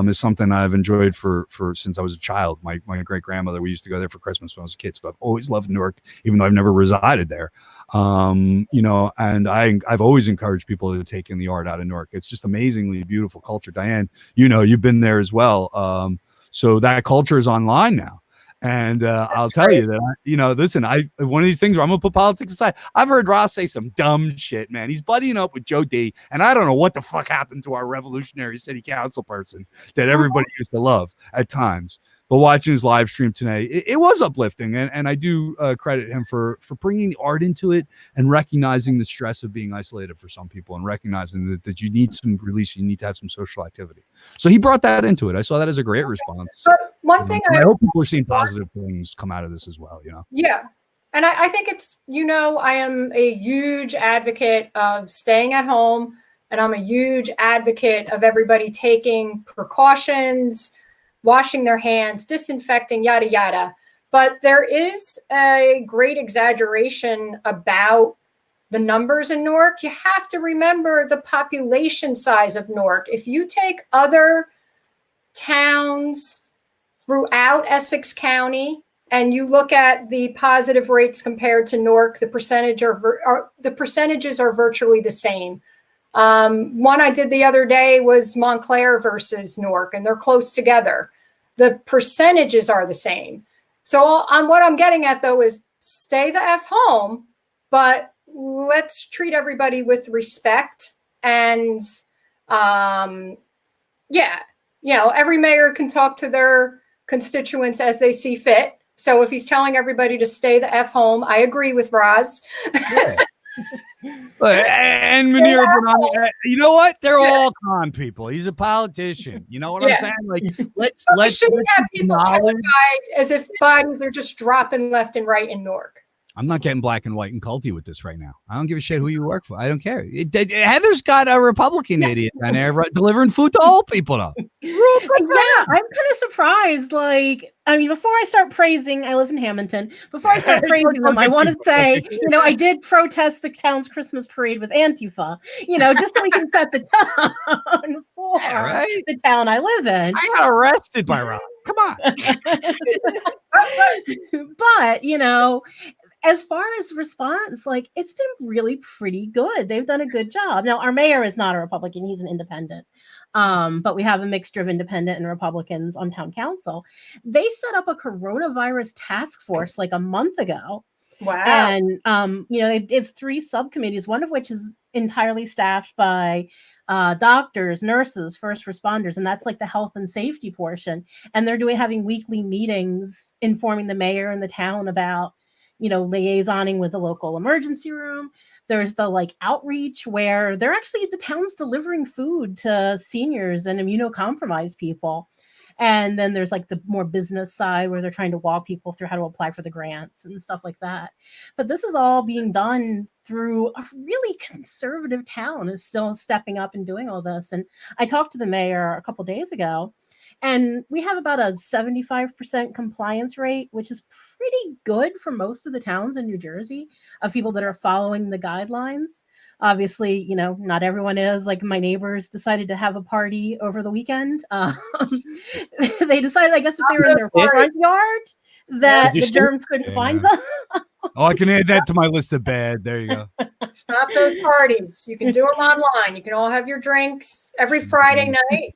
Is something I've enjoyed for since I was a child. My great grandmother, we used to go there for Christmas when I was a kid. So I've always loved Newark, even though I've never resided there. And I've always encouraged people to take in the art out of Newark. It's just amazingly beautiful culture. Diane, you've been there as well. So that culture is online now. And I'll tell you that, listen, one of these things where I'm going to put politics aside. I've heard Ross say some dumb shit, man. He's buddying up with Joe D. And I don't know what the fuck happened to our revolutionary city council person that everybody used to love at times. But watching his live stream today, it was uplifting. And I do credit him for bringing the art into it and recognizing the stress of being isolated for some people and recognizing that you need some release. You need to have some social activity. So he brought that into it. I saw that as a great response. But one thing I hope people are seeing positive things come out of this as well, Yeah. And I think it's, I am a huge advocate of staying at home, and I'm a huge advocate of everybody taking precautions, washing their hands, disinfecting, yada, yada. But there is a great exaggeration about the numbers in Newark. You have to remember the population size of Newark. If you take other towns throughout Essex County and you look at the positive rates compared to Newark, the percentages are virtually the same. One I did the other day was Montclair versus Newark, and they're close together. The percentages are the same. So what I'm getting at, though, is stay the F home, but let's treat everybody with respect. And, every mayor can talk to their constituents as they see fit. So if he's telling everybody to stay the F home, I agree with Roz. Yeah. And Munir, you know what? They're all con people. He's a politician. You know what I'm saying? Like, let's shouldn't have people terrified as if bodies are just dropping left and right in Newark. I'm not getting black and white and culty with this right now. I don't give a shit who you work for. I don't care. Heather's got a Republican idiot down there delivering food to old people, though. Yeah, I'm kind of surprised. Before I start praising, I live in Hamilton. Before I start praising them, I want to say, I did protest the town's Christmas parade with Antifa, just so we can set the tone for the town I live in. I got arrested by Rob. Come on. But, as far as response, it's been really pretty good. They've done a good job. Now, our mayor is not a Republican. He's an independent. But we have a mixture of independent and Republicans on town council. They set up a coronavirus task force a month ago. Wow. And, it's 3 subcommittees, one of which is entirely staffed by doctors, nurses, first responders, and that's the health and safety portion. And they're having weekly meetings informing the mayor and the town about liaisoning with the local emergency room. There's the outreach where they're actually the town's delivering food to seniors and immunocompromised people. And then there's the more business side where they're trying to walk people through how to apply for the grants and stuff like that. But this is all being done through a really conservative town is still stepping up and doing all this. And I talked to the mayor a couple days ago, and we have about a 75% compliance rate, which is pretty good for most of the towns in New Jersey of people that are following the guidelines. Obviously, not everyone is. My neighbors decided to have a party over the weekend. They decided, I guess, if they were in their front yard, that the germs couldn't find them. Oh, I can add that to my list of bad. There you go. Stop those parties. You can do them online. You can all have your drinks every Friday night.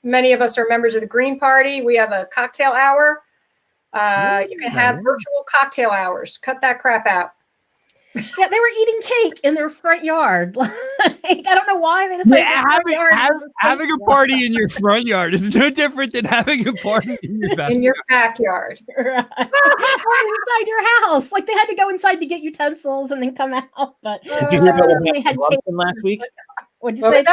Many of us are members of the Green Party. We have a cocktail hour. You can have virtual cocktail hours. Cut that crap out. Yeah, they were eating cake in their front yard. I don't know why they decided having a party in your front yard is no different than having a party in your backyard. In your backyard. Right. Inside your house. They had to go inside to get utensils and then come out. But did you hear about what happened in Rumson last week? What'd you say?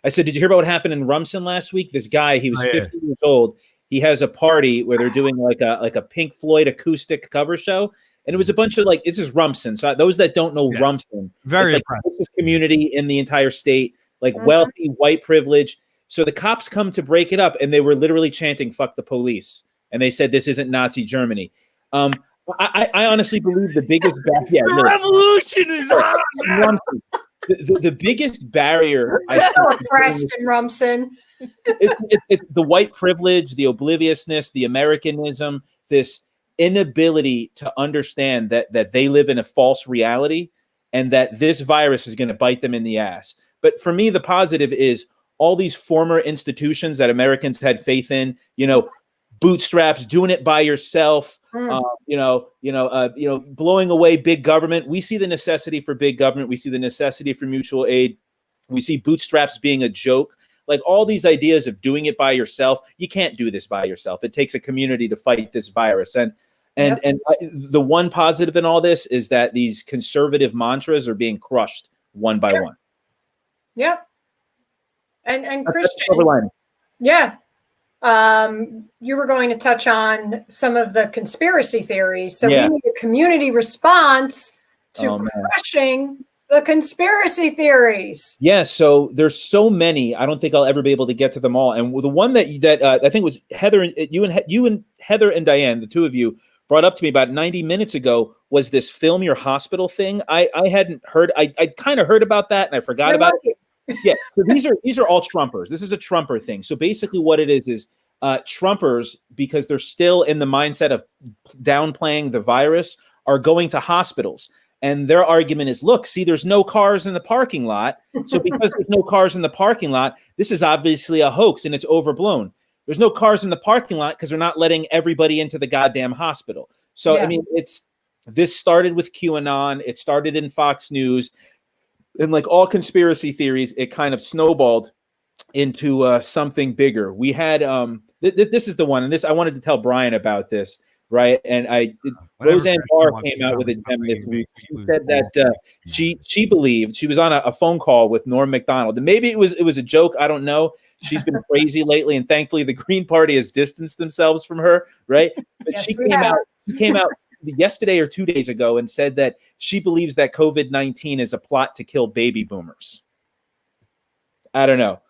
I said, did you hear about what happened in Rumson last week? This guy, he was 50 years old. He has a party where they're doing a Pink Floyd acoustic cover show. And it was a bunch of this is Rumson. So those that don't know Rumson, very it's the community in the entire state, wealthy, white privilege. So the cops come to break it up, and they were literally chanting "fuck the police," and they said this isn't Nazi Germany. I honestly believe the biggest the revolution is on, man. The biggest barrier I see so Preston Rumson. it's the white privilege, the obliviousness, the Americanism, this inability to understand that they live in a false reality and that this virus is going to bite them in the ass. But for me, the positive is all these former institutions that Americans had faith in, bootstraps, doing it by yourself, blowing away big government. We see the necessity for big government. We see the necessity for mutual aid. We see bootstraps being a joke. Like all these ideas of doing it by yourself, you can't do this by yourself. It takes a community to fight this virus. And the one positive in all this is that these conservative mantras are being crushed one by one. Yep. And Christian, you were going to touch on some of the conspiracy theories. So we need a community response to crushing the conspiracy theories. Yeah, so there's so many. I don't think I'll ever be able to get to them all. And the one that I think was Heather, you and Heather and Diane, the two of you, brought up to me about 90 minutes ago was this film your hospital thing. I hadn't heard. I kind of heard about that and I forgot about it. Yeah, so these are all Trumpers. This is a Trumper thing. So basically, what it is Trumpers, because they're still in the mindset of downplaying the virus, are going to hospitals. And their argument is, look, see, there's no cars in the parking lot. So because there's no cars in the parking lot, this is obviously a hoax and it's overblown. There's no cars in the parking lot because they're not letting everybody into the goddamn hospital. So, I mean, this started with QAnon. It started in Fox News. And like all conspiracy theories, it kind of snowballed into something bigger. We had this is the one, and this I wanted to tell Brian about this. Right. And Roseanne Barr came out with a gem this week. She said that she believed she was on a phone call with Norm Macdonald. And maybe it was a joke. I don't know. She's been crazy lately. And thankfully, the Green Party has distanced themselves from her. Right. But yes, she came out yesterday or 2 days ago and said that she believes that COVID-19 is a plot to kill baby boomers. I don't know.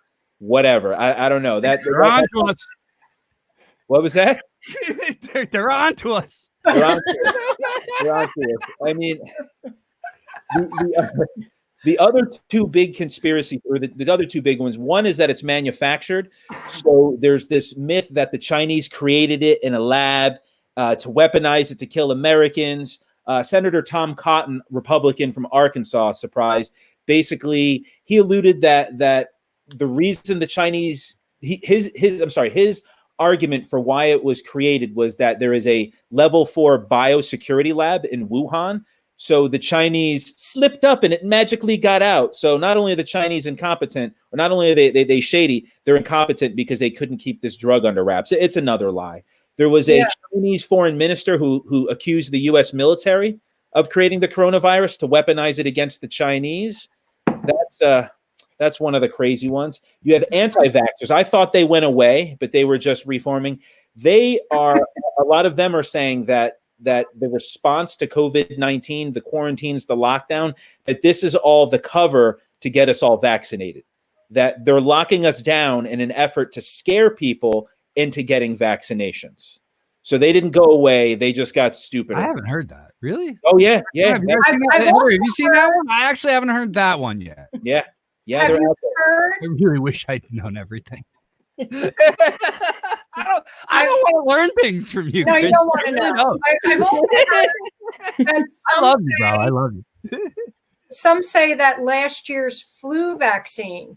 Whatever. I don't know. They're on to us. What was that? They're on to us. They're on to us. I mean, the other two big conspiracy, or the other two big ones, one is that it's manufactured. So there's this myth that the Chinese created it in a lab to weaponize it to kill Americans. Senator Tom Cotton, Republican from Arkansas, surprise. Basically, he alluded that the reason the Chinese, his argument for why it was created was that there is a level 4 biosecurity lab in Wuhan. So the Chinese slipped up and it magically got out. So not only are the Chinese incompetent, or not only are they shady, they're incompetent because they couldn't keep this drug under wraps. It's another lie. There was a Chinese foreign minister who accused the U.S. military of creating the coronavirus to weaponize it against the Chinese. That's one of the crazy ones. You have anti-vaxxers. I thought they went away, but they were just reforming. A lot of them are saying that the response to COVID-19, the quarantines, the lockdown, that this is all the cover to get us all vaccinated. That they're locking us down in an effort to scare people into getting vaccinations. So they didn't go away. They just got stupider. I haven't heard that. Really? Oh, yeah. Have you seen that one? I actually haven't heard that one yet. Yeah. Yeah, have you heard? I really wish I'd known everything. I don't want to learn things from you. No, you don't want to know. I've also heard that I love you, bro. I love you. Some say that last year's flu vaccine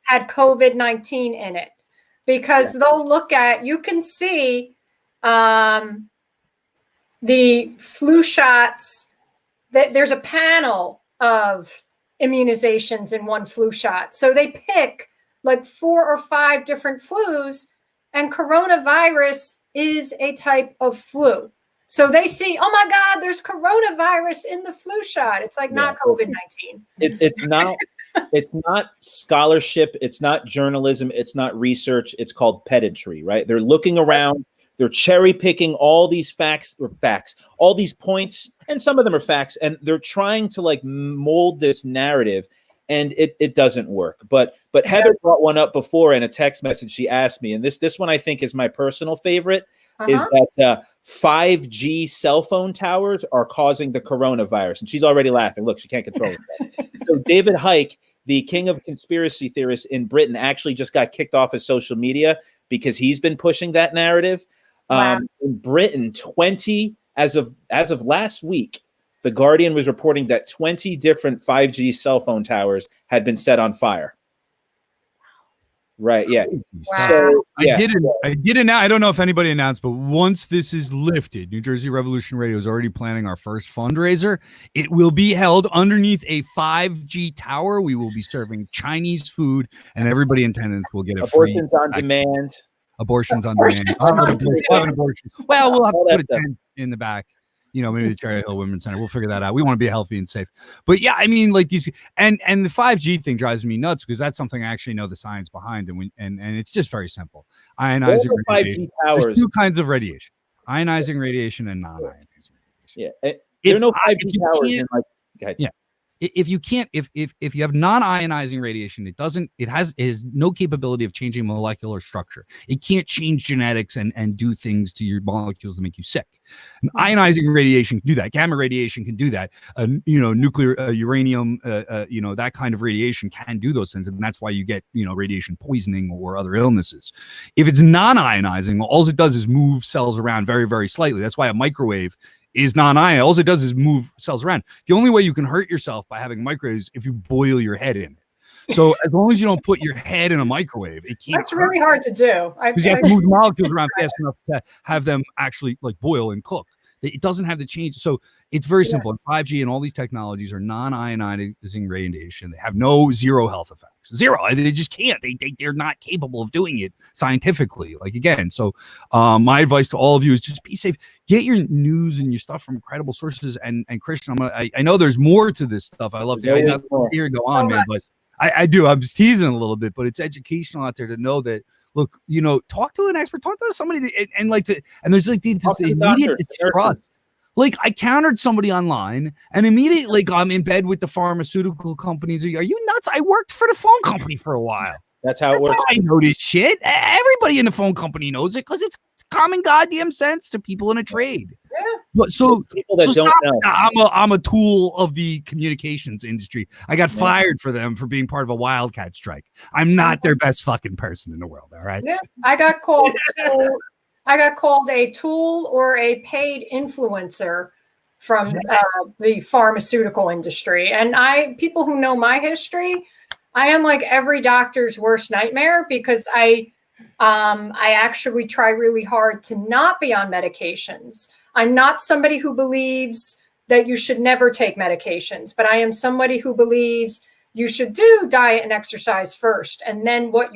had COVID-19 in it because they'll look at, you can see the flu shots, that there's a panel of immunizations in one flu shot. So they pick like 4 or 5 different flus, and coronavirus is a type of flu. So they see, oh my God, there's coronavirus in the flu shot. It's like not COVID-19. It's not scholarship. It's not journalism. It's not research. It's called pedantry, right? They're looking around. They're cherry picking all these facts, all these points, and some of them are facts, and they're trying to like mold this narrative. and it doesn't work. But Heather brought one up before in a text message. She asked me, and this one I think is my personal favorite, is that 5G cell phone towers are causing the coronavirus. And she's already laughing. Look, she can't control it. So David Icke, the king of conspiracy theorists in Britain, actually just got kicked off of social media because he's been pushing that narrative. Wow. In Britain, 20 as of last week, The Guardian was reporting that 20 different 5G cell phone towers had been set on fire. Right. Yeah. Wow. So, yeah. I didn't. I don't know if anybody announced, but once this is lifted, New Jersey Revolution Radio is already planning our first fundraiser. It will be held underneath a 5G tower. We will be serving Chinese food, and everybody in attendance will get a Abortions free on demand. Abortions on demand. Well, we'll have to put a tent in the back. You know, maybe the Cherry Hill Women's Center. We'll figure that out. We want to be healthy and safe. But yeah, I mean, like these, and the 5G thing drives me nuts because that's something I actually know the science behind, and it's just very simple. Ionizing radiation. 5G towers. There's two kinds of radiation: ionizing radiation and non-ionizing radiation. Yeah, there are no 5G towers in like. Yeah. If you can't, if you have non-ionizing radiation, it has no capability of changing molecular structure. It can't change genetics and do things to your molecules to make you sick. And ionizing radiation can do that. Gamma radiation can do that. Nuclear uranium, that kind of radiation can do those things, and that's why you get radiation poisoning or other illnesses. If it's non-ionizing, all it does is move cells around very, very slightly. That's why a microwave is non-ion. All it does is move cells around. The only way you can hurt yourself by having microwaves is if you boil your head in it. So as long as you don't put your head in a microwave, it can't. That's really hard to do. Because you have to move the molecules around fast enough to have them actually like boil and cook. It doesn't have to change. So it's very simple. And 5G and all these technologies are non-ionizing radiation. They have zero health effects. Zero. They just can't. They're not capable of doing it scientifically. Like, again, so my advice to all of you is just be safe. Get your news and your stuff from credible sources. And Christian, I know there's more to this stuff. I love to hear go on, man. But I do. I'm just teasing a little bit, but it's educational out there to know that. Look, talk to an expert, talk to somebody, and there's like this immediate distrust. Like, I countered somebody online, and immediately, like, I'm in bed with the pharmaceutical companies. Are you nuts? I worked for the phone company for a while. That's how it works. I know this shit. Everybody in the phone company knows it because it's common goddamn sense to people in a trade. Yeah. But so people that don't know. I'm a tool of the communications industry. I got fired for them for being part of a wildcat strike. I'm not their best fucking person in the world. All right. Yeah. I got called a tool or a paid influencer from the pharmaceutical industry. And people who know my history, I am like every doctor's worst nightmare because I actually try really hard to not be on medications. I'm not somebody who believes that you should never take medications, but I am somebody who believes you should do diet and exercise first. And then what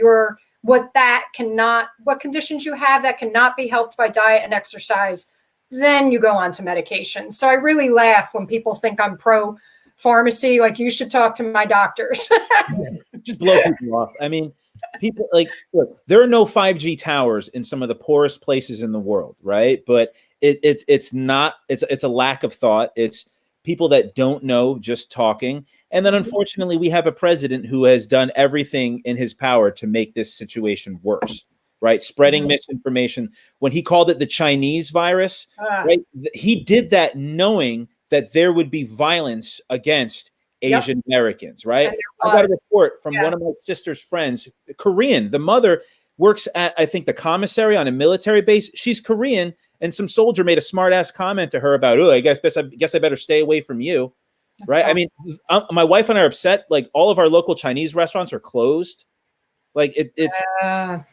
conditions you have that cannot be helped by diet and exercise, then you go on to medication. So I really laugh when people think I'm pro pharmacy. Like, you should talk to my doctors. Just blow people off. I mean, people look, there are no 5G towers in some of the poorest places in the world, right? But it's a lack of thought. It's people that don't know, just talking. And then unfortunately, we have a president who has done everything in his power to make this situation worse, right? Spreading misinformation. When he called it the Chinese virus, right? He did that knowing that there would be violence against Asian Americans, right? I got a report from one of my sister's friends, Korean. The mother works at, I think, the commissary on a military base. She's Korean, and some soldier made a smart-ass comment to her about, I guess I better stay away from you, right? I mean, my wife and I are upset. Like, all of our local Chinese restaurants are closed. Like, it's bad.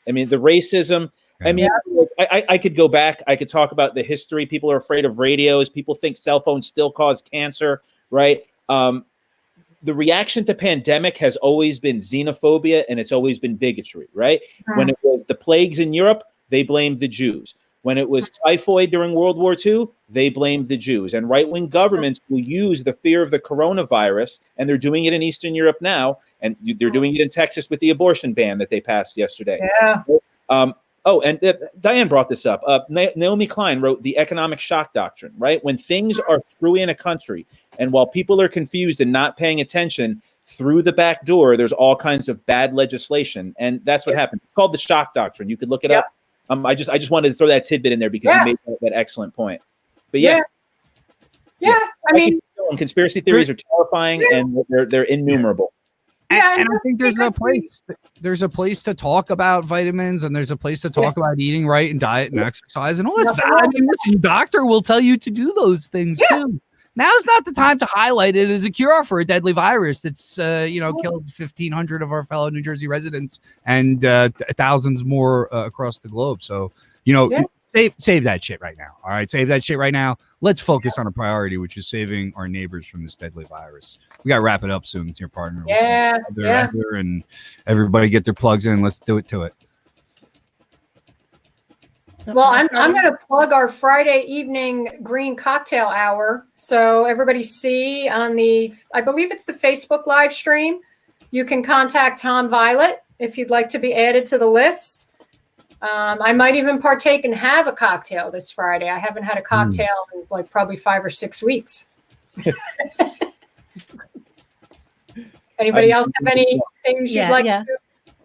I mean, the racism. I mean, I could go back. I could talk about the history. People are afraid of radios. People think cell phones still cause cancer, right? The reaction to pandemic has always been xenophobia, and it's always been bigotry, right? When it was the plagues in Europe, they blamed the Jews. When it was typhoid during World War II, they blamed the Jews. And right-wing governments will use the fear of the coronavirus, and they're doing it in Eastern Europe now, and they're doing it in Texas with the abortion ban that they passed yesterday. Yeah. And Diane brought this up. Naomi Klein wrote The Economic Shock Doctrine, right? When things are screwy in a country, And while people are confused and not paying attention, through the back door, there's all kinds of bad legislation. And that's what happened. It's called the shock doctrine. You could look it up. I just wanted to throw that tidbit in there because you made that excellent point. But I mean, conspiracy theories are terrifying and they're innumerable. And I think there's a place to talk about vitamins, and there's a place to talk about eating right and diet and exercise and all that stuff. I mean, listen, your doctor will tell you to do those things too. Now's not the time to highlight it as a cure for a deadly virus that's killed 1,500 of our fellow New Jersey residents and thousands more across the globe. So save that shit right now. All right, save that shit right now. Let's focus on a priority, which is saving our neighbors from this deadly virus. We got to wrap it up soon with your partner. And everybody get their plugs in. Let's do it to it. Well, I'm going to plug our Friday evening green cocktail hour. So everybody see on I believe it's the Facebook live stream. You can contact Tom Violet if you'd like to be added to the list. I might even partake and have a cocktail this Friday. I haven't had a cocktail in like probably 5 or 6 weeks. Anybody else have any things you'd like to do?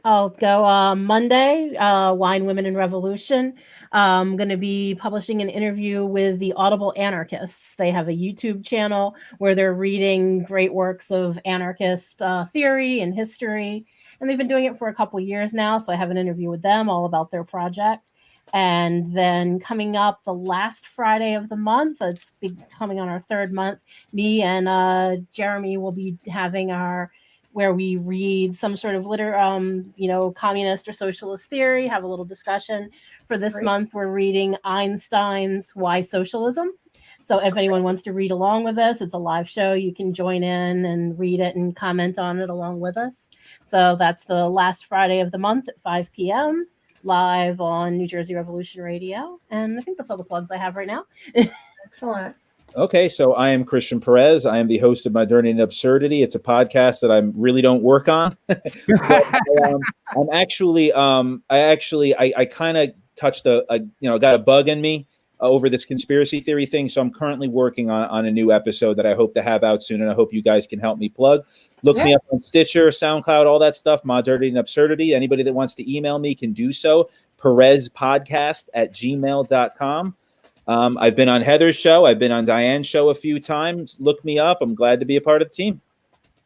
I'll go Monday, Wine, Women, and Revolution. I'm going to be publishing an interview with the Audible Anarchists. They have a YouTube channel where they're reading great works of anarchist theory and history. And they've been doing it for a couple years now. So I have an interview with them all about their project. And then coming up the last Friday of the month, it's coming on our third month, me and Jeremy will be having where we read some sort of communist or socialist theory, have a little discussion. For this month, we're reading Einstein's Why Socialism. So if anyone wants to read along with us, it's a live show. You can join in and read it and comment on it along with us. So that's the last Friday of the month at 5 p.m. live on New Jersey Revolution Radio. And I think that's all the plugs I have right now. Excellent. Okay, so I am Christian Perez. I am the host of Modernity and Absurdity. It's a podcast that I really don't work on. But, I kind of touched got a bug in me over this conspiracy theory thing. So I'm currently working on a new episode that I hope to have out soon, and I hope you guys can help me plug. Look me up on Stitcher, SoundCloud, all that stuff, Modernity and Absurdity. Anybody that wants to email me can do so. PerezPodcast@gmail.com. I've been on Heather's show. I've been on Diane's show a few times. Look me up. I'm glad to be a part of the team.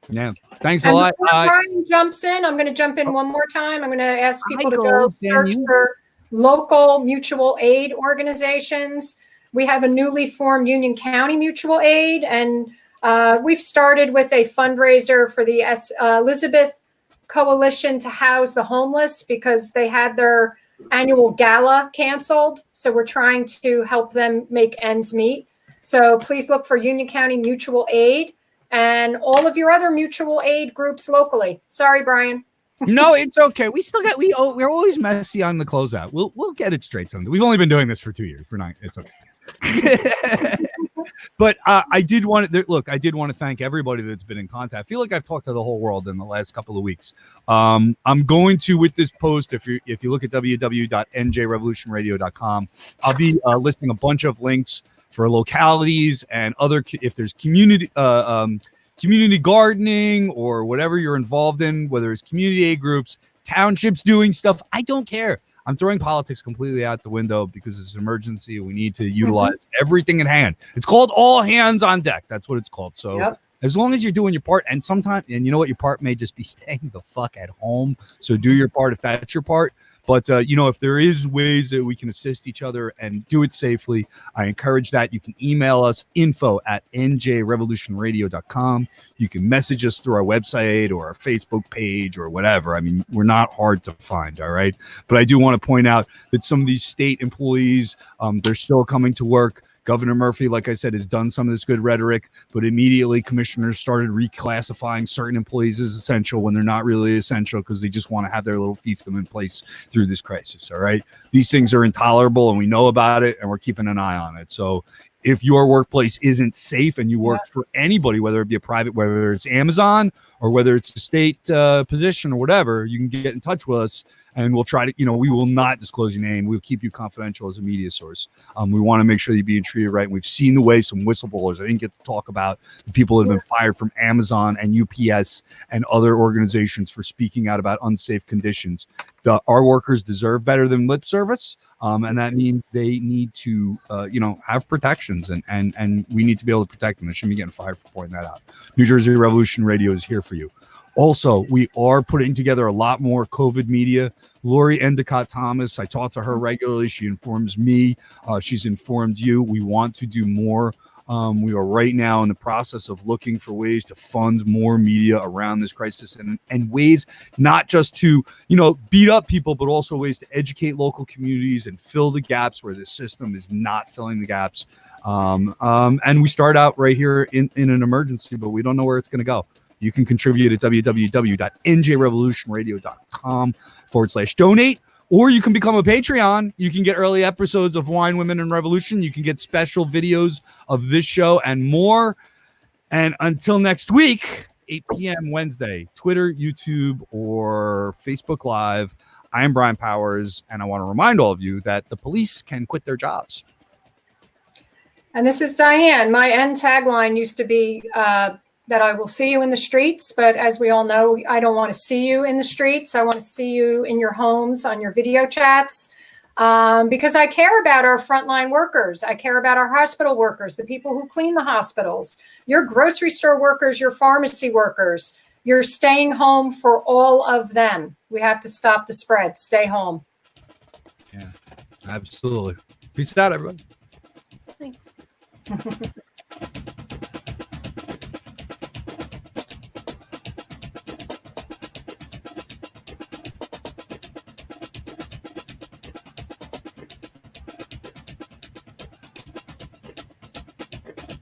Yeah. Thanks a lot. Before Brian jumps in, I'm going to jump in one more time. I'm going to ask people to go search for local mutual aid organizations. We have a newly formed Union County Mutual Aid, and we've started with a fundraiser for the Elizabeth Coalition to house the homeless because they had their annual gala canceled. So we're trying to help them make ends meet. So please look for Union County Mutual Aid and all of your other mutual aid groups locally. Sorry, Brian. No, it's okay. We're always messy on the closeout. We'll get it straight someday. We've only been doing this for 2 years. It's okay. But I did want to thank everybody that's been in contact. I feel like I've talked to the whole world in the last couple of weeks. I'm going to, with this post, if you look at www.njrevolutionradio.com, I'll be listing a bunch of links for localities and if there's community gardening or whatever you're involved in, whether it's community aid groups, townships doing stuff. I don't care. I'm throwing politics completely out the window because it's an emergency. We need to utilize everything in hand. It's called all hands on deck. That's what it's called. So as long as you're doing your part, and you know what, your part may just be staying the fuck at home. So do your part if that's your part. But, if there is ways that we can assist each other and do it safely, I encourage that. You can email us info@njrevolutionradio.com. You can message us through our website or our Facebook page or whatever. I mean, we're not hard to find, all right? But I do want to point out that some of these state employees, they're still coming to work. Governor Murphy, like I said, has done some of this good rhetoric, but immediately commissioners started reclassifying certain employees as essential when they're not really essential because they just want to have their little fiefdom in place through this crisis, all right? These things are intolerable, and we know about it, and we're keeping an eye on it. So if your workplace isn't safe and you work for anybody, whether it be a private, whether it's Amazon or whether it's a state position or whatever, you can get in touch with us, and we'll try to, we will not disclose your name. We'll keep you confidential as a media source. We want to make sure you're being treated right. And we've seen the way some whistleblowers, I didn't get to talk about the people that have been fired from Amazon and UPS and other organizations for speaking out about unsafe conditions. Our workers deserve better than lip service. And that means they need to, have protections, and we need to be able to protect them. They shouldn't be getting fired for pointing that out. New Jersey Revolution Radio is here for you. Also, we are putting together a lot more COVID media. Lori Endicott Thomas, I talk to her regularly. She informs me. She's informed you. We want to do more. We are right now in the process of looking for ways to fund more media around this crisis, and ways not just to, beat up people, but also ways to educate local communities and fill the gaps where the system is not filling the gaps. And we start out right here in an emergency, but we don't know where it's going to go. You can contribute at www.njrevolutionradio.com/donate, or you can become a Patreon. You can get early episodes of Wine, Women, and Revolution. You can get special videos of this show and more. And until next week, 8 p.m. Wednesday, Twitter, YouTube, or Facebook Live, I am Brian Powers, and I want to remind all of you that the police can quit their jobs. And this is Diane. My end tagline used to be that I will see you in the streets, but as we all know, I don't want to see you in the streets. I want to see you in your homes, on your video chats, because I care about our frontline workers. I care about our hospital workers, the people who clean the hospitals, your grocery store workers, your pharmacy workers. You're staying home for all of them. We have to stop the spread. Stay home. Yeah, absolutely. Peace out, everybody. Thanks.